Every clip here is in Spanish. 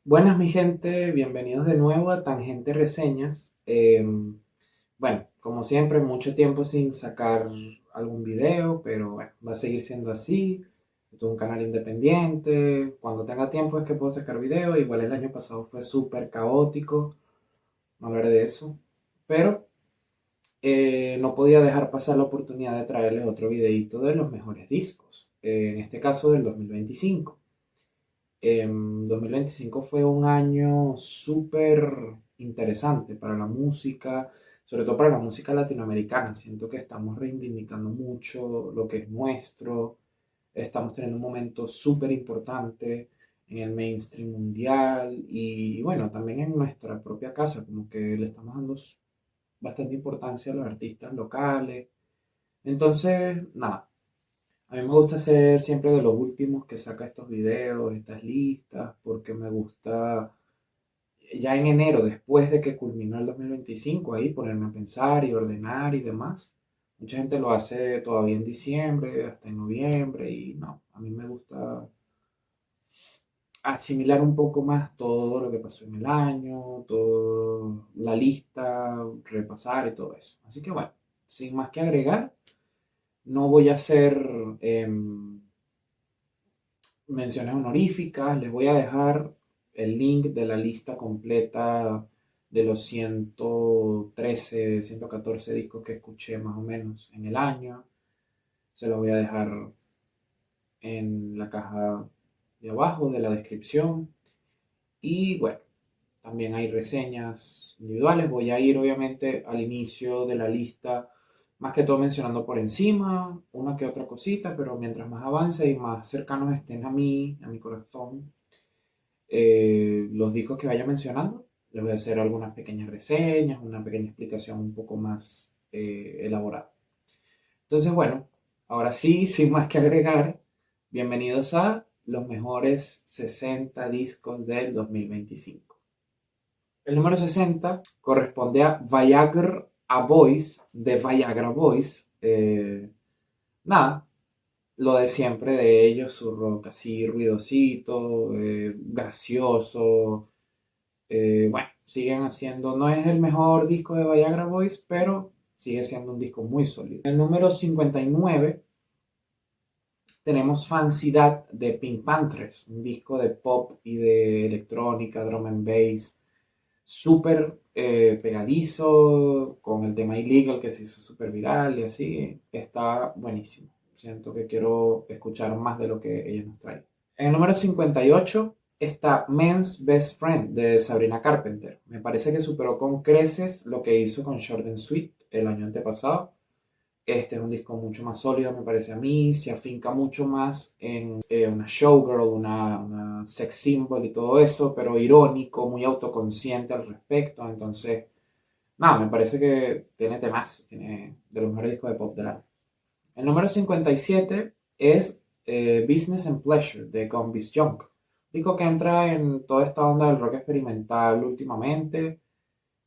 Buenas mi gente, bienvenidos de nuevo a Tangente Reseñas. Bueno, como siempre, mucho tiempo sin sacar algún video, pero bueno, va a seguir siendo así. Esto es un canal independiente. Cuando tenga tiempo es que puedo sacar video. Igual el año pasado fue súper caótico, no hablaré de eso. Pero no podía dejar pasar la oportunidad de traerles otro videito de los mejores discos. En este caso del 2025. 2025 fue un año súper interesante para la música, sobre todo para la música latinoamericana. Siento que estamos reivindicando mucho lo que es nuestro, estamos teniendo un momento súper importante en el mainstream mundial y bueno, también en nuestra propia casa, como que le estamos dando bastante importancia a los artistas locales. Entonces, nada, a mí me gusta ser siempre de los últimos que saca estos videos, estas listas, porque me gusta ya en enero, después de que culminó el 2025, ahí ponerme a pensar y ordenar y demás. Mucha gente lo hace todavía en diciembre, hasta en noviembre, y no, a mí me gusta asimilar un poco más todo lo que pasó en el año, toda la lista, repasar y todo eso. Así que bueno, sin más que agregar, no voy a hacer menciones honoríficas. Les voy a dejar el link de la lista completa de los 113, 114 discos que escuché más o menos en el año. Se los voy a dejar en la caja de abajo de la descripción. Y bueno, también hay reseñas individuales. Voy a ir obviamente al inicio de la lista, más que todo mencionando por encima una que otra cosita, pero mientras más avance y más cercanos estén a mí, a mi corazón, los discos que vaya mencionando, les voy a hacer algunas pequeñas reseñas, una pequeña explicación un poco más elaborada. Entonces, bueno, ahora sí, sin más que agregar, bienvenidos a los mejores 60 discos del 2025. El número 60 corresponde a Viagra Boys, de Viagra Boys. Nada, lo de siempre de ellos, su rock así ruidosito, gracioso. Bueno, siguen haciendo, no es el mejor disco de Viagra Boys, pero sigue siendo un disco muy sólido. En el número 59 tenemos Fancidad de Pink Panthers, un disco de pop y de electrónica, drum and bass, súper pegadizo, con el tema Illegal que se hizo súper viral y así, está buenísimo. Siento que quiero escuchar más de lo que ellos nos traen. En el número 58 está Men's Best Friend de Sabrina Carpenter. Me parece que superó con creces lo que hizo con Short and Sweet el año antepasado. Este es un disco mucho más sólido, me parece a mí. Se afinca mucho más en una showgirl, una sex symbol y todo eso, pero irónico, muy autoconsciente al respecto. Entonces, nada, me parece que tiene temas, tiene de los mejores discos de pop del año. El número 57 es Business and Pleasure de Combis Junk. Digo que entra en toda esta onda del rock experimental últimamente.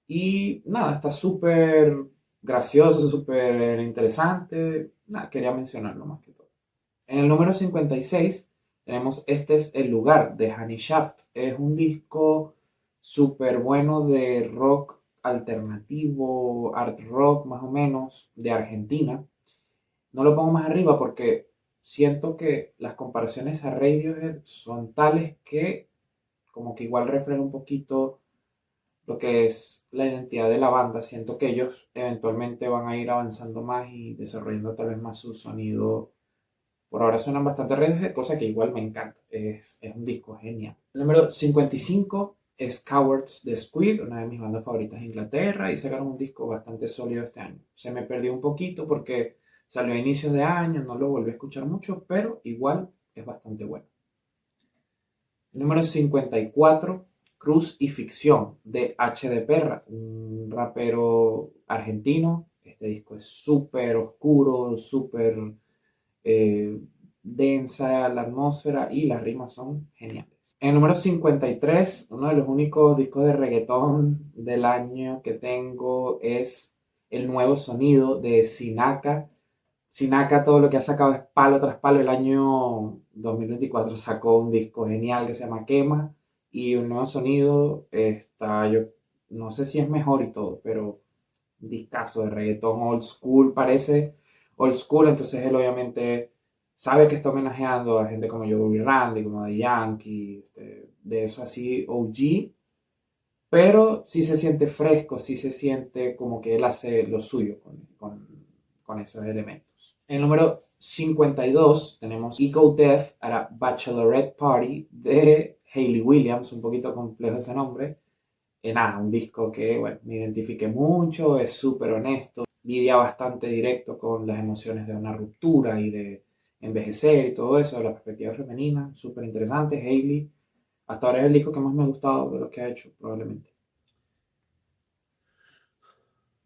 Y nada, está súper gracioso, súper interesante. Nada, quería mencionarlo más que todo. En el número 56 tenemos Este es el lugar de Honey Shaft. Es un disco súper bueno de rock alternativo, art rock más o menos, de Argentina. No lo pongo más arriba porque siento que las comparaciones a Radiohead son tales que como que igual reflejan un poquito lo que es la identidad de la banda. Siento que ellos eventualmente van a ir avanzando más y desarrollando tal vez más su sonido. Por ahora suenan bastante Radiohead, cosa que igual me encanta. Es un disco genial. El número 55 es Cowards the Squid, una de mis bandas favoritas de Inglaterra, y sacaron un disco bastante sólido este año. Se me perdió un poquito porque salió a inicios de año, no lo volví a escuchar mucho, pero igual es bastante bueno. El número 54, Cruz y Ficción, de H de Perra, un rapero argentino. Este disco es súper oscuro, súper eh, densa la atmósfera y las rimas son geniales. En el número 53, uno de los únicos discos de reggaetón del año que tengo es El Nuevo Sonido de Sinaka. Sinaka todo lo que ha sacado es palo tras palo. El año 2024 sacó un disco genial que se llama Quema y un nuevo sonido. Yo no sé si es mejor y todo, pero un discazo de reggaetón old school, parece old school, entonces él obviamente sabe que está homenajeando a gente como Joe Randy, como The Yankee, de eso así OG, pero sí se siente fresco, sí se siente como que él hace lo suyo con esos elementos. En el número 52 tenemos Eco Death a la Bachelorette Party de Hayley Williams, un poquito complejo ese nombre. Nada, un disco que, bueno, me identifique mucho, es súper honesto, lidia bastante directo con las emociones de una ruptura y de envejecer y todo eso, de la perspectiva femenina, súper interesante. Hayley, hasta ahora es el disco que más me ha gustado de lo que ha hecho, probablemente.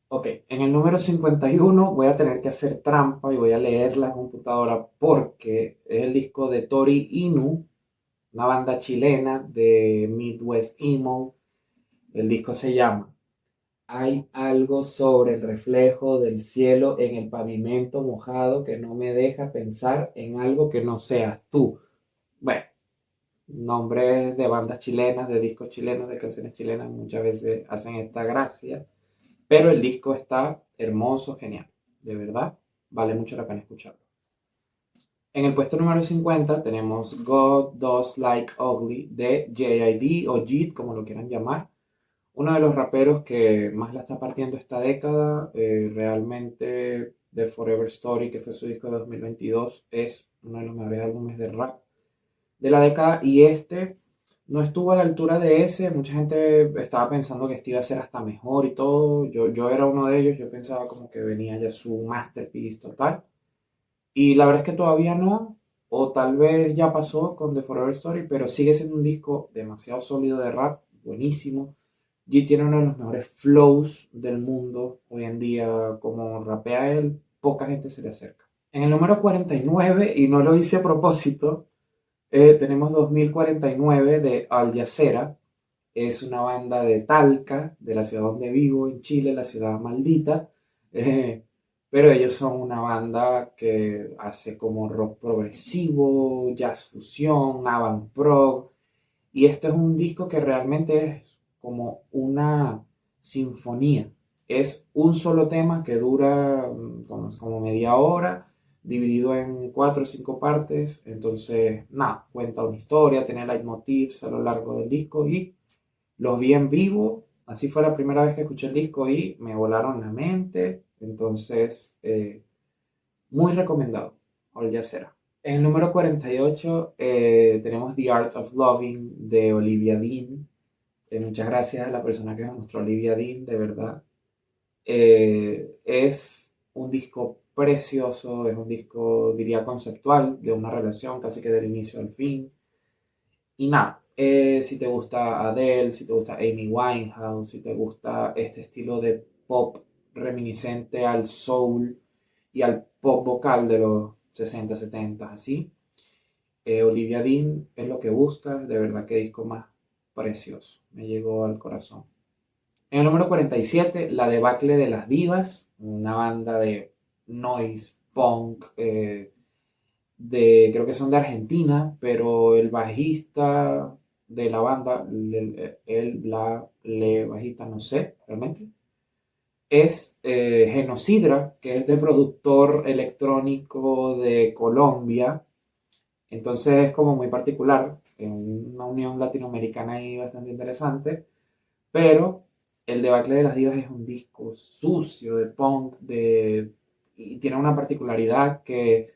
Ok, en el número 51 voy a tener que hacer trampa y voy a leer la computadora porque es el disco de Tori Inu, una banda chilena de Midwest Emo. El disco se llama Hay algo sobre el reflejo del cielo en el pavimento mojado que no me deja pensar en algo que no seas tú. Bueno, nombres de bandas chilenas, de discos chilenos, de canciones chilenas, muchas veces hacen esta gracia. Pero el disco está hermoso, genial. De verdad, vale mucho la pena escucharlo. En el puesto número 50 tenemos God Does Like Ugly de JID o JID, como lo quieran llamar. Uno de los raperos que más la está partiendo esta década. Realmente The Forever Story, que fue su disco de 2022, es uno de los mejores álbumes de rap de la década. Y este no estuvo a la altura de ese. Mucha gente estaba pensando que este iba a ser hasta mejor y todo. Yo era uno de ellos. Yo pensaba como que venía ya su masterpiece total. Y la verdad es que todavía no. O tal vez ya pasó con The Forever Story, pero sigue siendo un disco demasiado sólido de rap, buenísimo. G tiene uno de los mejores flows del mundo hoy en día. Como rapea él, poca gente se le acerca. En el número 49, y no lo hice a propósito, tenemos 2049 de Al Jazeera. Es una banda de Talca, de la ciudad donde vivo, en Chile, la ciudad maldita. Eh, pero ellos son una banda que hace como rock progresivo, jazz fusión, avant prog. Y este es un disco que realmente es como una sinfonía. Es un solo tema que dura como media hora, dividido en cuatro o cinco partes. Entonces, nada, cuenta una historia, tiene leitmotivs a lo largo del disco y los vi en vivo. Así fue la primera vez que escuché el disco y me volaron la mente. Entonces, muy recomendado. All ya será. En el número 48 tenemos The Art of Loving de Olivia Dean. Muchas gracias a la persona que me mostró Olivia Dean, de verdad. Es un disco precioso, es un disco, diría, conceptual, de una relación casi que del inicio al fin. Y nada, si te gusta Adele, si te gusta Amy Winehouse, si te gusta este estilo de pop reminiscente al soul y al pop vocal de los 60 70 así, Olivia Dean es lo que buscas, de verdad que disco más precioso, me llegó al corazón. En el número 47, La Debacle de las Divas, una banda de noise, punk, creo que son de Argentina, pero el bajista de la banda, bajista, no sé realmente, es Genocidra, que es de productor electrónico de Colombia. Entonces es como muy particular, en una unión latinoamericana ahí bastante interesante, pero el Debacle de las Divas es un disco sucio de punk, y tiene una particularidad que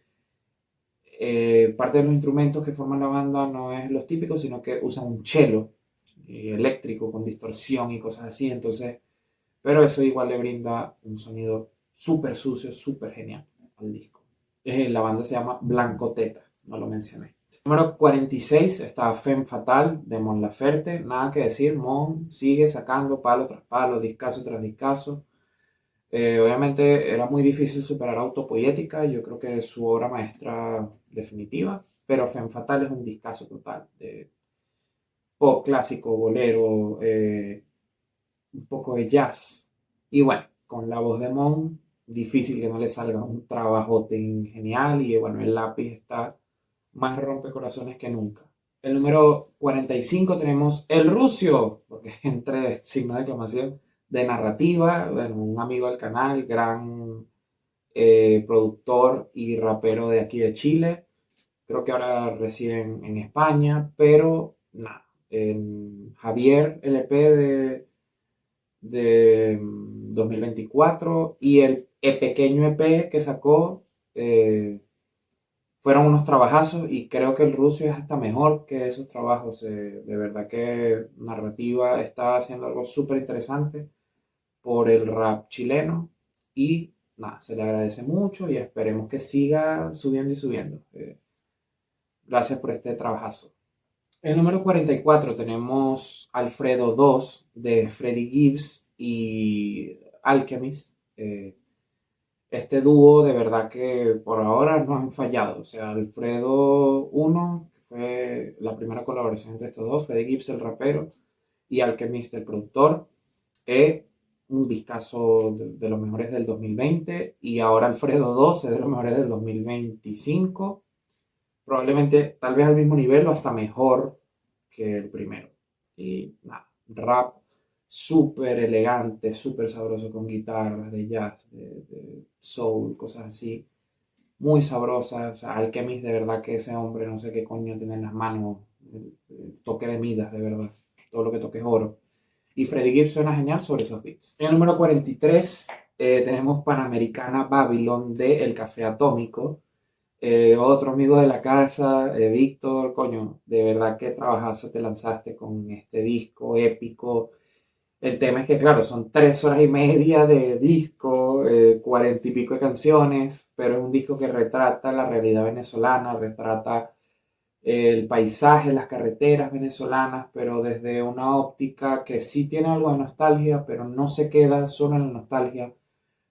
parte de los instrumentos que forman la banda no es los típicos, sino que usan un cello eléctrico con distorsión y cosas así, entonces, pero eso igual le brinda un sonido súper sucio, súper genial al disco. La banda se llama Blanco Teta, no lo mencioné. Número 46 está Femme Fatale de Mon Laferte. Nada que decir, Mon sigue sacando palo tras palo, discazo tras discazo. Obviamente era muy difícil superar Autopoética, yo creo que es su obra maestra definitiva, pero Femme Fatale es un discazo total de pop clásico, bolero, un poco de jazz. Y bueno, con la voz de Mon, difícil que no le salga un trabajote genial y bueno, el lápiz está más rompecorazones que nunca. El número 45 tenemos El Rucio, porque entre signos de exclamación, de narrativa, bueno, un amigo del canal, gran productor y rapero de aquí de Chile. Creo que ahora reside en España, pero nada. Javier LP de 2024 y el pequeño EP que sacó fueron unos trabajazos y creo que el ruso es hasta mejor que esos trabajos. De verdad que narrativa está haciendo algo súper interesante por el rap chileno y nada, se le agradece mucho y esperemos que siga subiendo y subiendo. Gracias por este trabajazo. En el número 44 tenemos Alfredo 2 de Freddie Gibbs y Alchemist. Este dúo de verdad que por ahora no han fallado. O sea, Alfredo 1, que fue la primera colaboración entre estos dos, Freddie Gibbs el rapero y Alchemist el productor, es un discazo de los mejores del 2020 y ahora Alfredo 2 es de los mejores del 2025. Probablemente tal vez al mismo nivel o hasta mejor que el primero. Y nada, rap súper elegante, súper sabroso con guitarras de jazz, de soul, cosas así. Muy sabrosas. O sea, Alchemist, de verdad que ese hombre no sé qué coño tiene en las manos. El toque de Midas, de verdad. Todo lo que toque es oro. Y Freddie Gibbs suena genial sobre esos beats. En el número 43 tenemos Panamericana Babylon de El Café Atómico. Otro amigo de la casa, Víctor, coño, de verdad que trabajazo te lanzaste con este disco épico. El tema es que, claro, son 3 horas y media de disco, 40 y pico de canciones, pero es un disco que retrata la realidad venezolana, retrata el paisaje, las carreteras venezolanas, pero desde una óptica que sí tiene algo de nostalgia, pero no se queda solo en la nostalgia,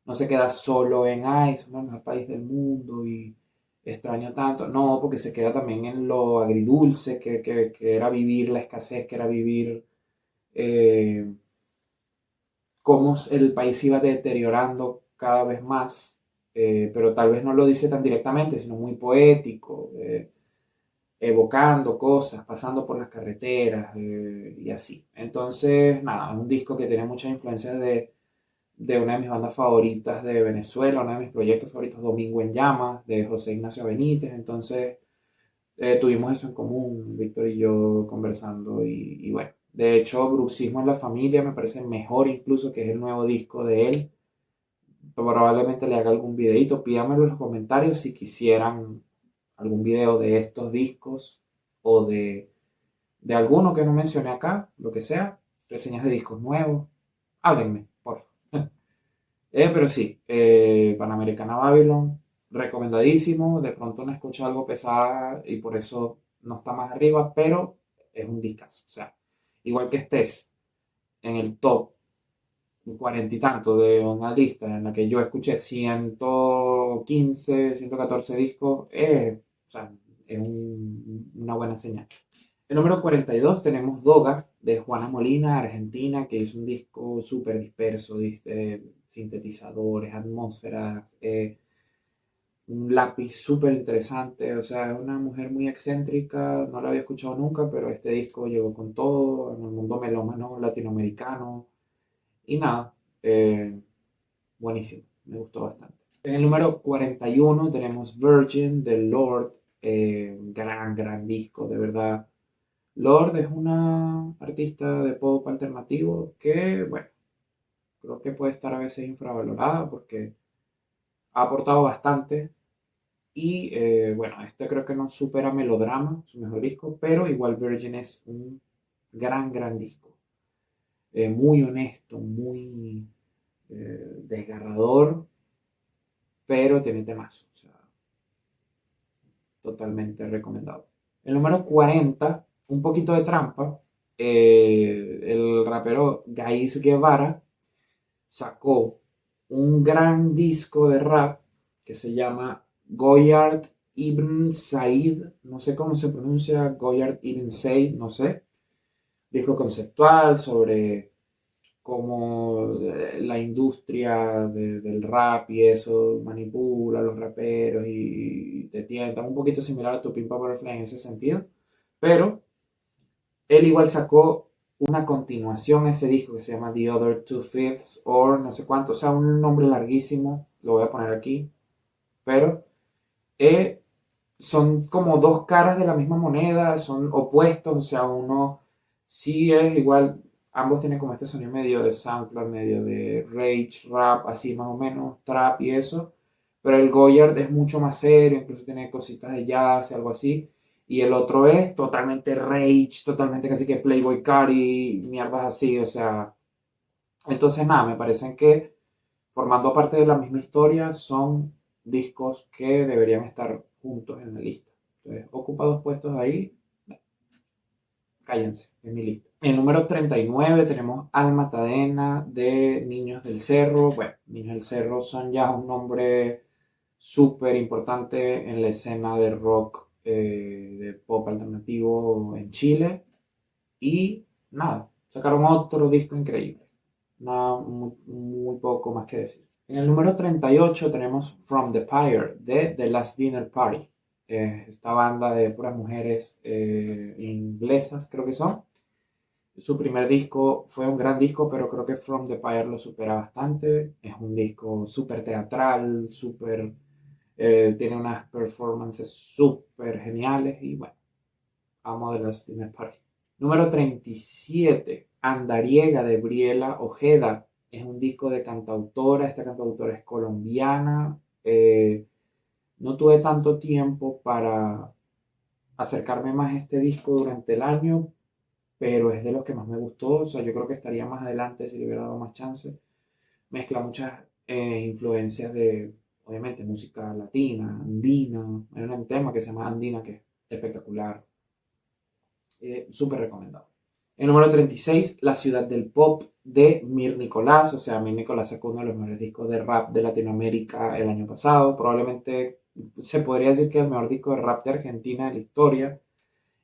no se queda solo en, ay, somos el mejor país del mundo y extraño tanto. No, porque se queda también en lo agridulce que era vivir la escasez, que era vivir eh, cómo el país se iba deteriorando cada vez más, pero tal vez no lo dice tan directamente, sino muy poético, evocando cosas, pasando por las carreteras y así. Entonces, nada, es un disco que tiene muchas influencias de una de mis bandas favoritas de Venezuela, uno de mis proyectos favoritos, Domingo en Llamas, de José Ignacio Benítez. Entonces, tuvimos eso en común, Víctor y yo conversando. Y bueno, de hecho, Bruxismo en la Familia me parece mejor incluso que es el nuevo disco de él. Probablemente le haga algún videito, pídamelo en los comentarios si quisieran algún video de estos discos o de alguno que no mencioné acá, lo que sea, reseñas de discos nuevos, háblenme, por favor. Pero sí, Panamericana Babylon, recomendadísimo. De pronto no escucha algo pesado y por eso no está más arriba, pero es un discazo. O sea, igual que estés en el top 40 y tanto de una lista en la que yo escuché 115, 114 discos, o sea, es una buena señal. El número 42 tenemos Doga de Juana Molina, Argentina, que hizo un disco súper disperso, sintetizadores, atmósferas, un lápiz súper interesante, o sea, es una mujer muy excéntrica, no la había escuchado nunca, pero este disco llegó con todo en el mundo melómano latinoamericano y nada, buenísimo, me gustó bastante. En el número 41 tenemos Virgin de Lord, gran disco, de verdad. Lord es una artista de pop alternativo que, bueno, creo que puede estar a veces infravalorada porque ha aportado bastante. Y bueno, este creo que no supera Melodrama, su mejor disco, pero igual Virgin es un gran disco. Muy honesto, muy desgarrador, pero tiene temas. O sea, totalmente recomendado. El número 40, un poquito de trampa, el rapero Gaiz Guevara sacó un gran disco de rap que se llama Goyard Ibn Said, no sé cómo se pronuncia, Goyard Ibn Said, no sé, disco conceptual sobre cómo la industria del rap y eso manipula a los raperos y te tienta, un poquito similar a tu Pimpa Butterfly en ese sentido, Pero él igual sacó una continuación a ese disco que se llama The Other Two Fifths, o no sé cuánto, o sea, un nombre larguísimo, lo voy a poner aquí, pero eh, son como dos caras de la misma moneda, son opuestos, o sea, uno sí es igual, ambos tienen como este sonido medio de SoundCloud, medio de rage, rap, así más o menos, trap y eso, pero el Goyard es mucho más serio, incluso tiene cositas de jazz y algo así, y el otro es totalmente rage, totalmente casi que Playboy Cardi, mierdas así, o sea, entonces nada, me parecen que formando parte de la misma historia son discos que deberían estar juntos en la lista. Entonces, ocupa dos puestos ahí, cállense, en mi lista. En el número 39 tenemos Alma Tadena de Niños del Cerro. Bueno, Niños del Cerro son ya un nombre súper importante en la escena de rock, de pop alternativo en Chile. Y nada, sacaron otro disco increíble. Nada, muy poco más que decir. En el número 38 tenemos From the Pyre de The Last Dinner Party. Esta banda de puras mujeres inglesas, creo que son. Su primer disco fue un gran disco, pero creo que From the Pyre lo supera bastante. Es un disco súper teatral, súper... tiene unas performances súper geniales y bueno, amo The Last Dinner Party. Número 37, Andariega de Briela Ojeda. Es un disco de cantautora. Esta cantautora es colombiana. No tuve tanto tiempo para acercarme más a este disco durante el año, pero es de los que más me gustó. O sea, yo creo que estaría más adelante si le hubiera dado más chance. Mezcla muchas influencias de, obviamente, música latina, andina. Hay un tema que se llama Andina que es espectacular. Súper recomendado. El número 36, La Ciudad del Pop de Mir Nicolás. O sea, Mir Nicolás sacó uno de los mejores discos de rap de Latinoamérica el año pasado. Probablemente se podría decir que es el mejor disco de rap de Argentina de la historia.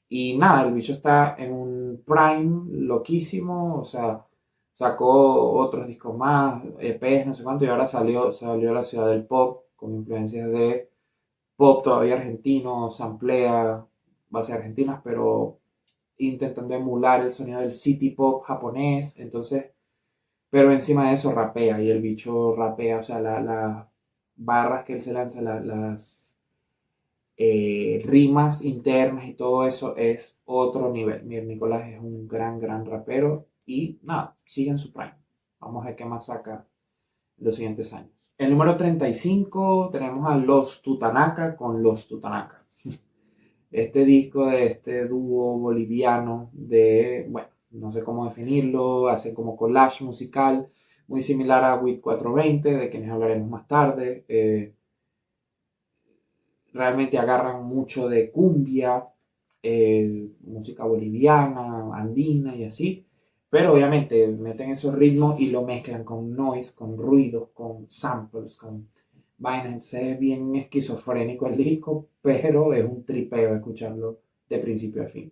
Y nada, el bicho está en un prime loquísimo. O sea, sacó otros discos más, EPs, no sé cuánto. Y ahora salió La Ciudad del Pop con influencias de pop todavía argentino, samplea bases argentinas, pero intentando emular el sonido del city pop japonés, entonces, pero encima de eso rapea y el bicho rapea, o sea, las barras que él se lanza, las rimas internas y todo eso es otro nivel. Mir Nicolás es un gran rapero y nada, sigue en su prime. Vamos a ver qué más saca en los siguientes años. El número 35 tenemos a Los Tutanaka con Los Tutanaka. Este disco de este dúo boliviano de, bueno, no sé cómo definirlo, hacen como collage musical, muy similar a WIT 420, de quienes hablaremos más tarde. Realmente agarran mucho de cumbia, música boliviana, andina y así, pero obviamente meten esos ritmos y lo mezclan con noise, con ruidos, con samples, con vainas. Es bien esquizofrénico el disco, pero es un tripeo escucharlo de principio a fin.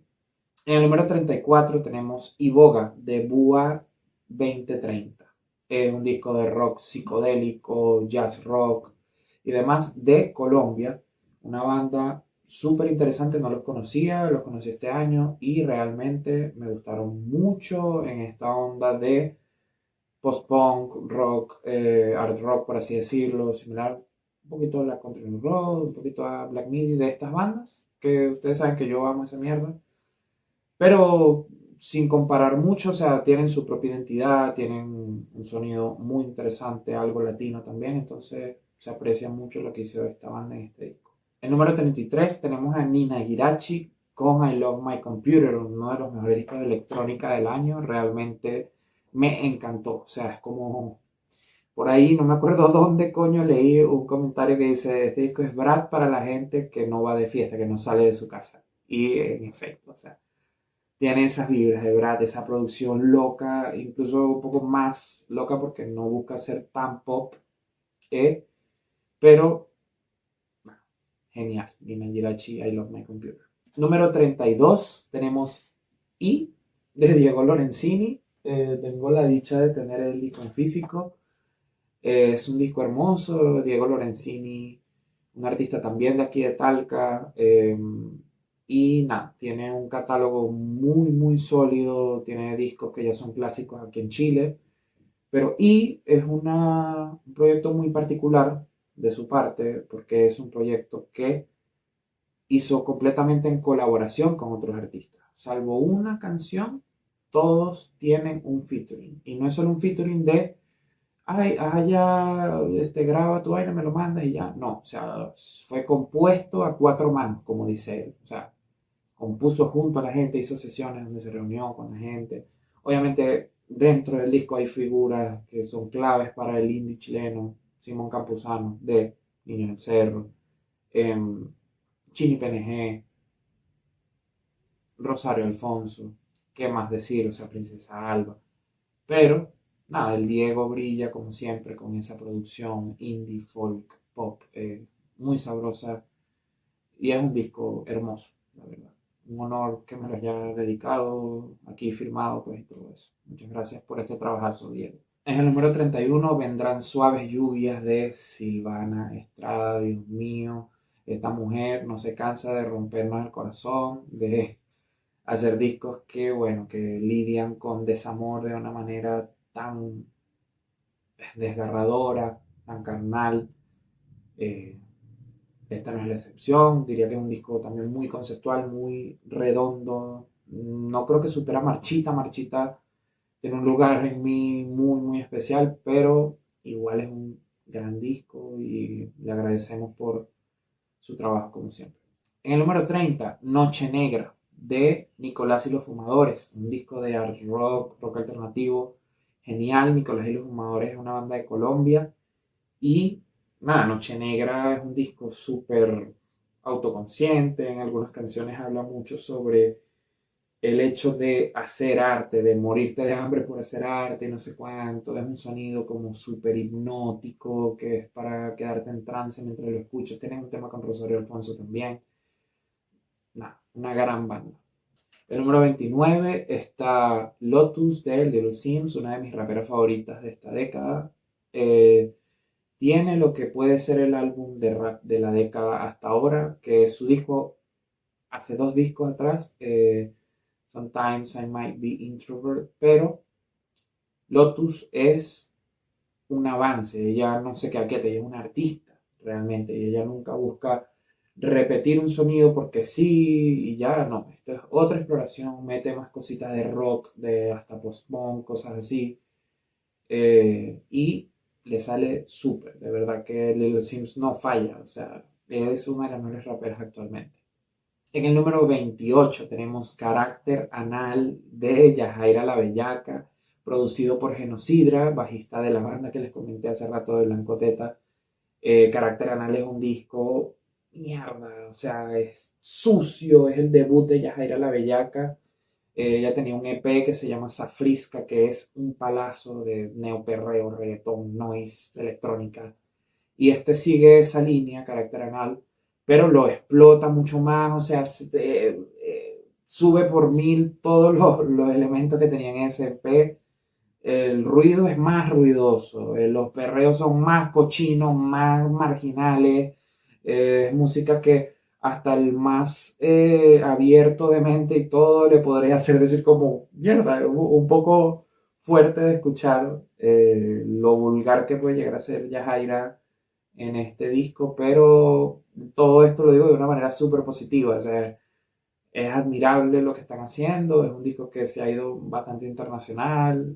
En el número 34 tenemos Iboga de Bua 2030. Es un disco de rock psicodélico, jazz rock y demás de Colombia. Una banda súper interesante, no los conocí este año y realmente me gustaron mucho en esta onda de post-punk, rock, art rock, por así decirlo, similar un poquito a la country road, un poquito a Black Midi de estas bandas, que ustedes saben que yo amo esa mierda, pero sin comparar mucho, o sea, tienen su propia identidad, tienen un sonido muy interesante, algo latino también, entonces se aprecia mucho lo que hizo esta banda en este disco. El número 33 tenemos a Nina Girachi con I Love My Computer, uno de los mejores discos de electrónica del año, realmente me encantó, o sea, es como por ahí, no me acuerdo dónde coño leí un comentario que dice, este disco es Brad para la gente que no va de fiesta, que no sale de su casa. Y en efecto, o sea, tiene esas vibras de Brad, esa producción loca, incluso un poco más loca porque no busca ser tan pop, pero bueno, genial. Nina Girachi, I Love My Computer. Número 32 tenemos I de Diego Lorenzini. Tengo la dicha de tener el disco en físico. Es un disco hermoso. Diego Lorenzini, un artista también de aquí de Talca. Y nada, tiene un catálogo muy, muy sólido, tiene discos que ya son clásicos aquí en Chile, pero y es un proyecto muy particular de su parte, porque es un proyecto que hizo completamente en colaboración con otros artistas. Salvo una canción, todos tienen un featuring. Y no es solo un featuring de, ay, ya, graba tu vaina, me lo mandas y ya. No, o sea, fue compuesto a cuatro manos, como dice él. O sea, compuso junto a la gente, hizo sesiones donde se reunió con la gente. Obviamente, dentro del disco hay figuras que son claves para el indie chileno. Simón Campuzano, de Niño del Cerro, Chini PNG, Rosario Alfonso, qué más decir, o sea, Princesa Alba. Pero, nada, el Diego brilla como siempre con esa producción indie, folk, pop, muy sabrosa y es un disco hermoso, la verdad. Un honor que me lo haya dedicado, aquí firmado, pues y todo eso. Muchas gracias por este trabajazo, Diego. En el número 31 vendrán Suaves Lluvias de Silvana Estrada, Dios mío. Esta mujer no se cansa de rompernos el corazón, de hacer discos que, bueno, que lidian con desamor de una manera tan desgarradora, tan carnal. Eh, Esta no es la excepción, diría que es un disco también muy conceptual, muy redondo. No creo que supera Marchita, Marchita tiene un lugar en mí muy, muy especial, pero igual es un gran disco y le agradecemos por su trabajo como siempre. En el número 30, Noche Negra, de Nicolás y los Fumadores, un disco de art rock, rock alternativo, genial. Nicolás y los Fumadores es una banda de Colombia y nada, Noche Negra es un disco súper autoconsciente, en algunas canciones habla mucho sobre el hecho de hacer arte, de morirte de hambre por hacer arte y no sé cuánto, es un sonido como súper hipnótico, que es para quedarte en trance mientras lo escuchas. Tienen un tema con Rosario Alfonso también. Nada, una gran banda. El número 29 está Lotus de Little Sims, una de mis raperas favoritas de esta década. Eh, Tiene lo que puede ser el álbum de rap de la década hasta ahora, que es su disco hace dos discos atrás, Sometimes I Might Be Introvert, pero Lotus es un avance, ella no se queda quieta, ella es una artista realmente, y ella nunca busca repetir un sonido porque sí y ya no, esto es otra exploración, mete más cositas de rock, de hasta post-punk, cosas así, y le sale súper, de verdad que Lil Sims no falla, o sea, es una de las mejores raperas actualmente. En el número 28 tenemos Carácter Anal de Yajaira la Bellaca, producido por Genocidra, bajista de la banda que les comenté hace rato de Blanco Teta. Carácter Anal es un disco mierda, o sea, es sucio, es el debut de Yajaira la Bellaca. Ella tenía un EP que se llama Safrisca, que es un palazo de neoperreo, reggaetón, noise, electrónica. Y este sigue esa línea, carácter anal, pero lo explota mucho más, o sea, sube por mil todos los elementos que tenía en ese EP. El ruido es más ruidoso, los perreos son más cochinos, más marginales, música que hasta el más abierto de mente y todo le podría hacer decir como, mierda, un poco fuerte de escuchar lo vulgar que puede llegar a ser Yajaira en este disco, pero todo esto lo digo de una manera súper positiva, o sea, es admirable lo que están haciendo, es un disco que se ha ido bastante internacional,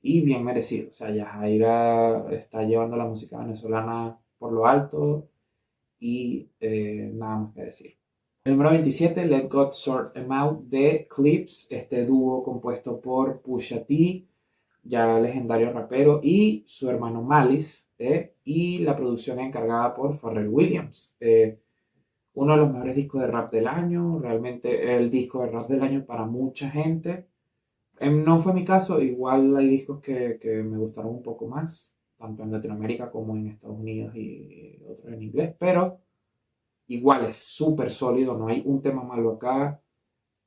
y bien merecido. O sea, Yajaira está llevando la música venezolana por lo alto y nada más que decir. El número 27, Let God Sort Em Out de Clips, este dúo compuesto por Pusha T, ya legendario rapero, y su hermano Malice, y la producción encargada por Pharrell Williams. Uno de los mejores discos de rap del año, realmente el disco de rap del año para mucha gente. No fue mi caso, igual hay discos que me gustaron un poco más, tanto en Latinoamérica como en Estados Unidos y otros en inglés, pero igual es súper sólido, no hay un tema malo acá.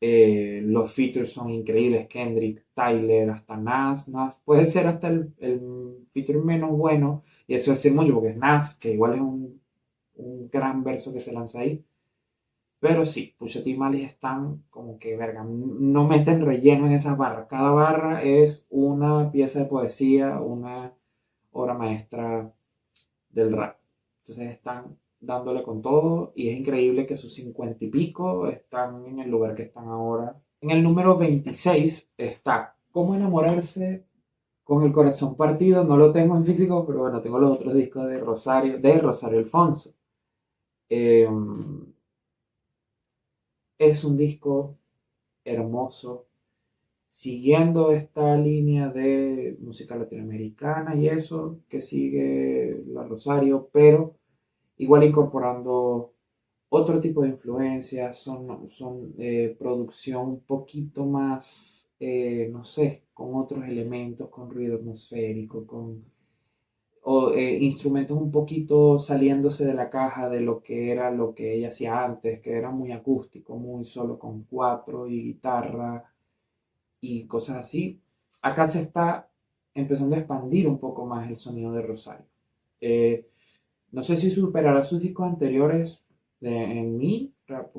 Los features son increíbles, Kendrick, Tyler, hasta Nas puede ser hasta el feature menos bueno, y eso es decir mucho porque es Nas, que igual es un gran verso que se lanza ahí, Pero sí, Pusha T y Malice están como que, verga, no meten relleno en esas barras. Cada barra es una pieza de poesía, una obra maestra del rap. Entonces están dándole con todo y es increíble que sus 50 y pico están en el lugar que están ahora. En el número 26 está Cómo enamorarse con el corazón partido. No lo tengo en físico, pero bueno, tengo los otros discos de Rosario Alfonso. Eh, es un disco hermoso, siguiendo esta línea de música latinoamericana y eso que sigue la Rosario, pero igual incorporando otro tipo de influencias, son producción un poquito más, no sé, con otros elementos, con ruido atmosférico, instrumentos un poquito saliéndose de la caja de lo que era lo que ella hacía antes, que era muy acústico, muy solo con cuatro y guitarra y cosas así. Acá se está empezando a expandir un poco más el sonido de Rosario. Eh, no sé si superará sus discos anteriores en mí,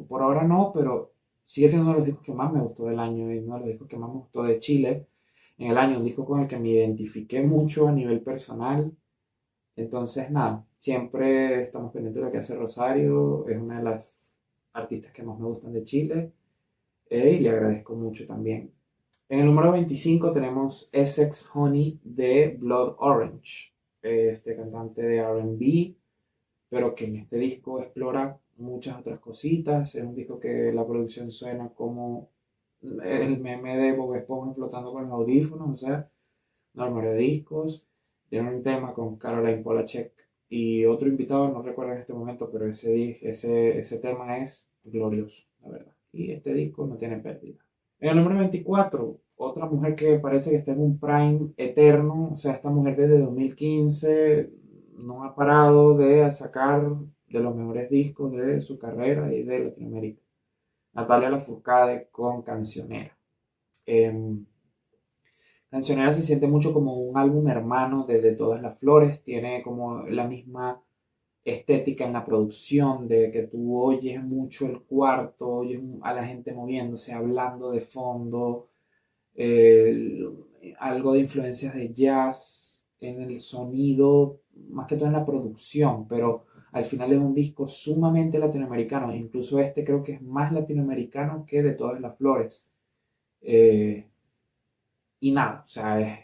por ahora no, pero sigue siendo uno de los discos que más me gustó del año y uno de los discos que más me gustó de Chile en el año, un disco con el que me identifiqué mucho a nivel personal. Entonces, nada, siempre estamos pendientes de lo que hace Rosario, es una de las artistas que más me gustan de Chile y le agradezco mucho también. En el número 25 tenemos Essex Honey de Blood Orange, este cantante de R&B, pero que en este disco explora muchas otras cositas. Es un disco que la producción suena como el meme de Bob Esponja flotando con los audífonos, o sea, un armario de discos. Tiene un tema con Caroline Polachek y otro invitado, no recuerdo en este momento, pero ese tema es glorioso, la verdad. Y este disco no tiene pérdida. En el número 24, otra mujer que parece que está en un prime eterno, o sea, esta mujer desde 2015 no ha parado de sacar de los mejores discos de su carrera y de Latinoamérica. Natalia Lafourcade con Cancionera. Eh, Cancionera se siente mucho como un álbum hermano de Todas las Flores, tiene como la misma estética en la producción, de que tú oyes mucho el cuarto, oyes a la gente moviéndose, hablando de fondo, eh, algo de influencias de jazz en el sonido, más que todo en la producción, pero al final es un disco sumamente latinoamericano, incluso este creo que es más latinoamericano que de Todas las Flores. Eh, y nada, o sea, es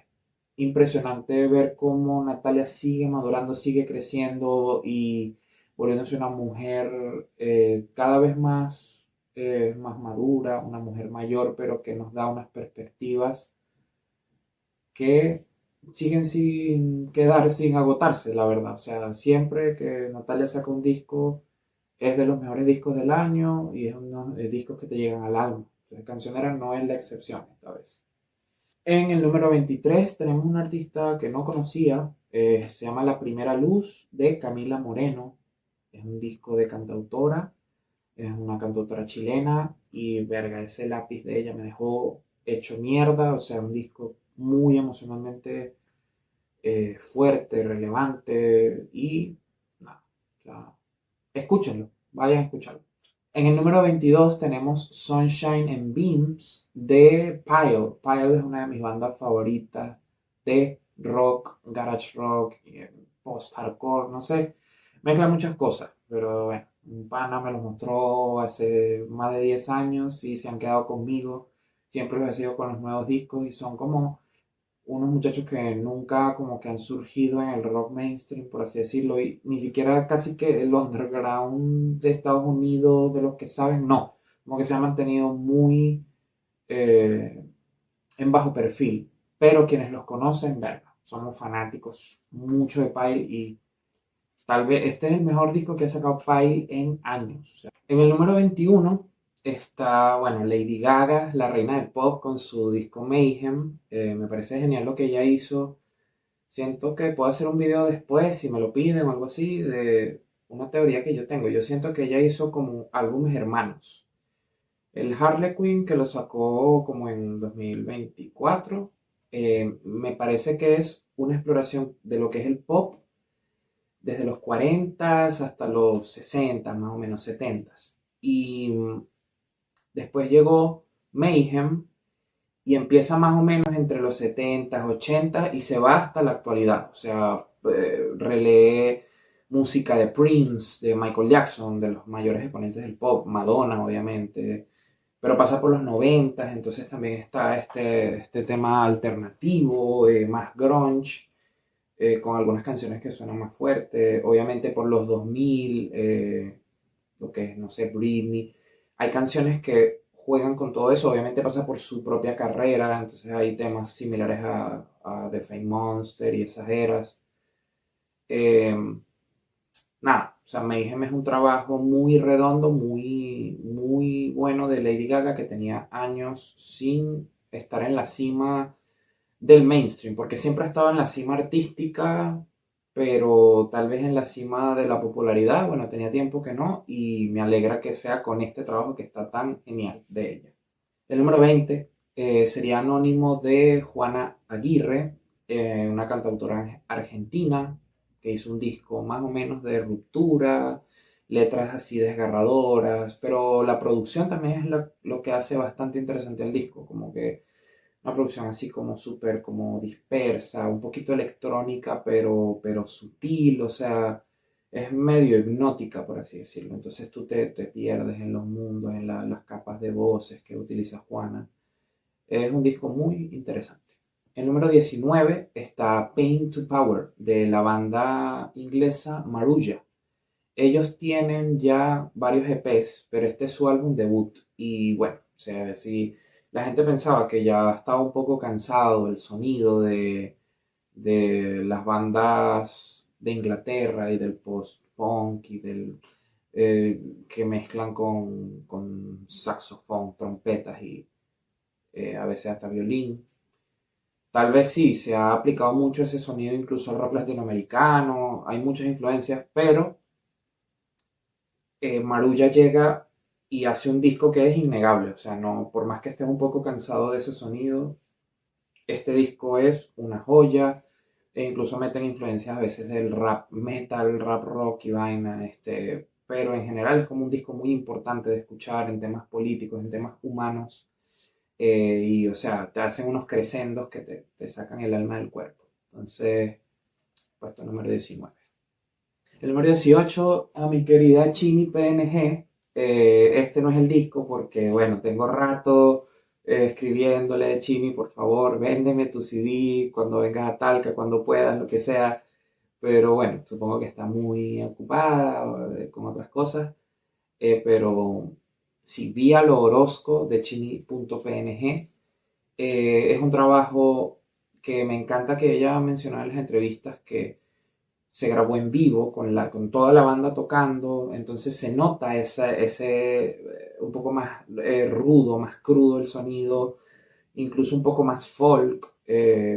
impresionante ver cómo Natalia sigue madurando, sigue creciendo y volviéndose una mujer cada vez más madura, una mujer mayor, pero que nos da unas perspectivas que siguen sin quedar, sin agotarse, la verdad. O sea, siempre que Natalia saca un disco, es de los mejores discos del año y es unos discos que te llegan al alma. Entonces, Cancionera no es la excepción esta vez. En el número 23 tenemos un artista que no conocía, se llama La Primera Luz de Camila Moreno. Es un disco de cantautora, es una cantautora chilena y verga, ese lápiz de ella me dejó hecho mierda, o sea, un disco muy emocionalmente fuerte, relevante y nada, o sea, escúchenlo, vayan a escucharlo. En el número 22 tenemos Sunshine and Beams de Pile. Pile es una de mis bandas favoritas de rock, garage rock, post-hardcore, no sé. Mezcla muchas cosas, pero bueno, un pana me los mostró hace más de 10 años y se han quedado conmigo. Siempre los he seguido con los nuevos discos y son como unos muchachos que nunca como que han surgido en el rock mainstream, por así decirlo, y ni siquiera casi que el underground de Estados Unidos, de los que saben, no, como que se ha mantenido muy eh, en bajo perfil, pero quienes los conocen, verga, somos fanáticos mucho de Pyle y tal vez este es el mejor disco que ha sacado Pyle en años. O sea, en el número 21 está, bueno, Lady Gaga, la reina del pop, con su disco Mayhem. Me parece genial lo que ella hizo. Siento que puedo hacer un video después, si me lo piden o algo así, de una teoría que yo tengo. Yo siento que ella hizo como álbumes hermanos. El Harlequin, que lo sacó como en 2024, me parece que es una exploración de lo que es el pop desde los 40 hasta los 60, más o menos 70. y después llegó Mayhem y empieza más o menos entre los 70 80 y se va hasta la actualidad. O sea, relee música de Prince, de Michael Jackson, de los mayores exponentes del pop, Madonna obviamente, pero pasa por los 90, entonces también está este tema alternativo, más grunge, con algunas canciones que suenan más fuerte, obviamente por los 2000, lo que es, no sé, Britney. Hay canciones que juegan con todo eso, obviamente pasa por su propia carrera, entonces hay temas similares a The Fame Monster y esas eras. Eh, Nada, o sea, Mayhem es un trabajo muy redondo, muy bueno de Lady Gaga, que tenía años sin estar en la cima del mainstream, porque siempre ha estado en la cima artística, pero tal vez en la cima de la popularidad, bueno, tenía tiempo que no, y me alegra que sea con este trabajo que está tan genial de ella. El número 20 sería Anónimo de Juana Aguirre, una cantautora argentina que hizo un disco más o menos de ruptura, letras así desgarradoras, pero la producción también es lo que hace bastante interesante el disco, como que una producción así como súper como dispersa, un poquito electrónica, pero sutil, o sea, es medio hipnótica, por así decirlo. Entonces tú te pierdes en los mundos, en las capas de voces que utiliza Juana. Es un disco muy interesante. El número 19 está Pain to Power, de la banda inglesa Maruja. Ellos tienen ya varios EPs, pero este es su álbum debut. Y bueno, o sea, si la gente pensaba que ya estaba un poco cansado el sonido de las bandas de Inglaterra y del post-punk y del que mezclan con saxofón, trompetas y a veces hasta violín. Tal vez sí, se ha aplicado mucho ese sonido incluso al rock latinoamericano, hay muchas influencias, pero Marulla llega y hace un disco que es innegable. O sea, no, por más que estés un poco cansado de ese sonido, este disco es una joya. E incluso meten influencias a veces del rap metal, rap rock y vaina. Pero en general es como un disco muy importante de escuchar en temas políticos, en temas humanos. Y o sea, te hacen unos crescendos que te sacan el alma del cuerpo. Entonces, puesto número 19. El número 18, a mi querida Chini PNG. Este no es el disco porque, bueno, tengo rato escribiéndole, Chini, por favor, véndeme tu CD cuando vengas a Talca, cuando puedas, lo que sea. Pero bueno, supongo que está muy ocupada con otras cosas. Pero sí, Vía lo Orozco de Chini.png. Es un trabajo que me encanta que ella mencionó en las entrevistas que se grabó en vivo con toda la banda tocando, entonces se nota un poco más rudo, más crudo el sonido, incluso un poco más folk,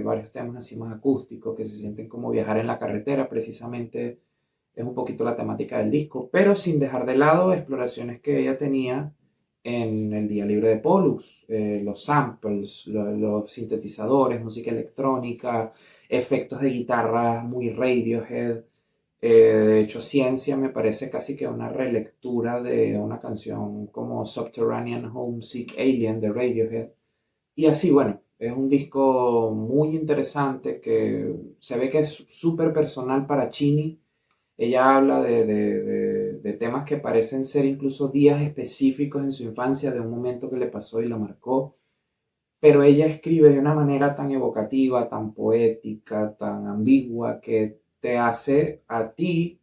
varios temas así más acústicos que se sienten como viajar en la carretera, precisamente es un poquito la temática del disco, pero sin dejar de lado exploraciones que ella tenía en el día libre de Pollux, los samples, los sintetizadores, música electrónica, efectos de guitarra muy Radiohead. De hecho, Ciencia me parece casi que una relectura de una canción como Subterranean Homesick Alien de Radiohead. Y así, bueno, es un disco muy interesante que se ve que es súper personal para Chini. Ella habla de temas que parecen ser incluso días específicos en su infancia, de un momento que le pasó y lo marcó. Pero ella escribe de una manera tan evocativa, tan poética, tan ambigua, que te hace a ti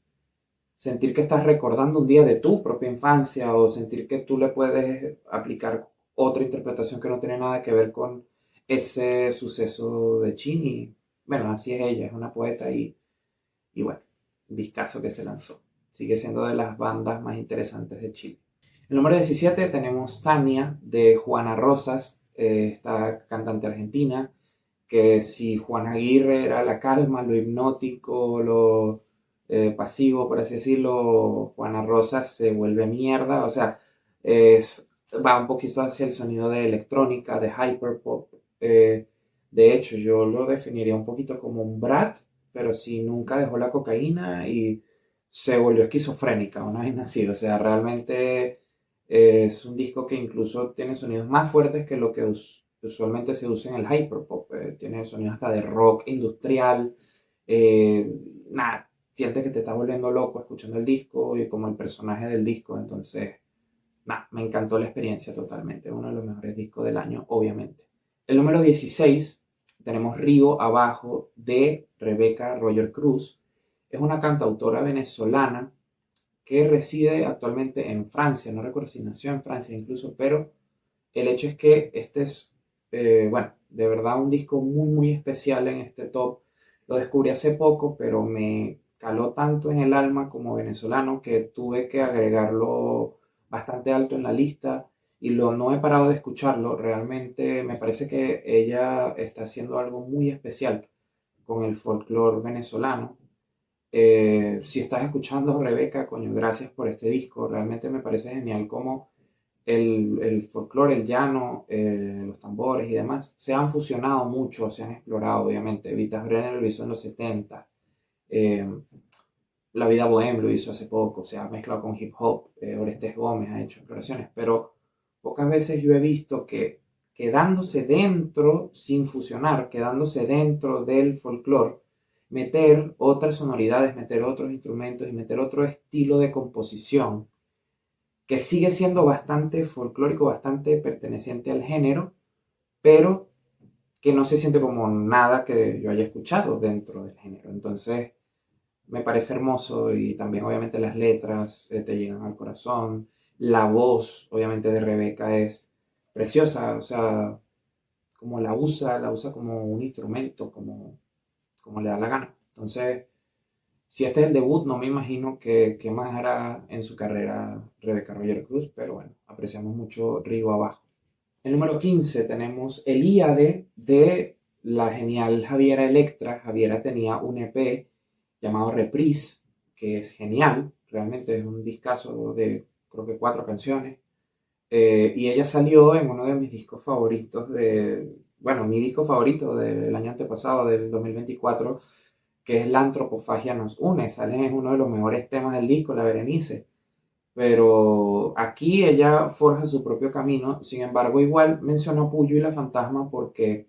sentir que estás recordando un día de tu propia infancia o sentir que tú le puedes aplicar otra interpretación que no tiene nada que ver con ese suceso de Chini. Bueno, así es ella, es una poeta y bueno, discazo que se lanzó. Sigue siendo de las bandas más interesantes de Chile. El número 17 tenemos Tania de Juana Rosas, esta cantante argentina, que si Juan Aguirre era la calma, lo hipnótico, lo pasivo, por así decirlo, Juana Rosas se vuelve mierda, o sea, va un poquito hacia el sonido de electrónica, de hyperpop. De hecho, yo lo definiría un poquito como un brat, pero si nunca dejó la cocaína y se volvió esquizofrénica, una vez así, o sea, realmente Es un disco que incluso tiene sonidos más fuertes que lo que usualmente se usa en el hyperpop. Tiene sonidos hasta de rock industrial. Eh, Nada, sientes que te estás volviendo loco escuchando el disco y como el personaje del disco. Entonces, nada, me encantó la experiencia totalmente. Uno de los mejores discos del año, obviamente. El número 16 tenemos Río Abajo de Rebeca Roger Cruz. Es una cantautora venezolana que reside actualmente en Francia. No recuerdo si nació en Francia incluso, pero el hecho es que este es, bueno, de verdad un disco muy, muy especial en este top. Lo descubrí hace poco, pero me caló tanto en el alma como venezolano que tuve que agregarlo bastante alto en la lista y no he parado de escucharlo. Realmente me parece que ella está haciendo algo muy especial con el folclore venezolano. Si estás escuchando, Rebeca, coño, gracias por este disco. Realmente me parece genial cómo el folclore, el llano, los tambores y demás se han fusionado mucho, se han explorado, obviamente. Vitas Brenner lo hizo en los 70. eh, La Vida Bohem lo hizo hace poco, se ha mezclado con hip hop. Orestes Gómez ha hecho exploraciones, pero pocas veces yo he visto que quedándose dentro, sin fusionar, quedándose dentro del folclore, meter otras sonoridades, meter otros instrumentos y meter otro estilo de composición que sigue siendo bastante folclórico, bastante perteneciente al género, pero que no se siente como nada que yo haya escuchado dentro del género. Entonces, me parece hermoso y también obviamente las letras te llegan al corazón. La voz, obviamente, de Rebeca es preciosa, o sea, como la usa como un instrumento, como le da la gana. Entonces, si este es el debut, no me imagino qué más hará en su carrera Rebeca Roger Cruz, pero bueno, apreciamos mucho Río Abajo. El número 15 tenemos Elíade de la genial Javiera Electra. Javiera tenía un EP llamado Reprise, que es genial, realmente es un discazo de creo que 4 canciones. Y ella salió en uno de mis discos favoritos bueno, mi disco favorito del año antepasado, del 2024, que es La Antropofagia Nos Une. Sale en uno de los mejores temas del disco, La Berenice. Pero aquí ella forja su propio camino. Sin embargo, igual mencionó Puyo y la Fantasma porque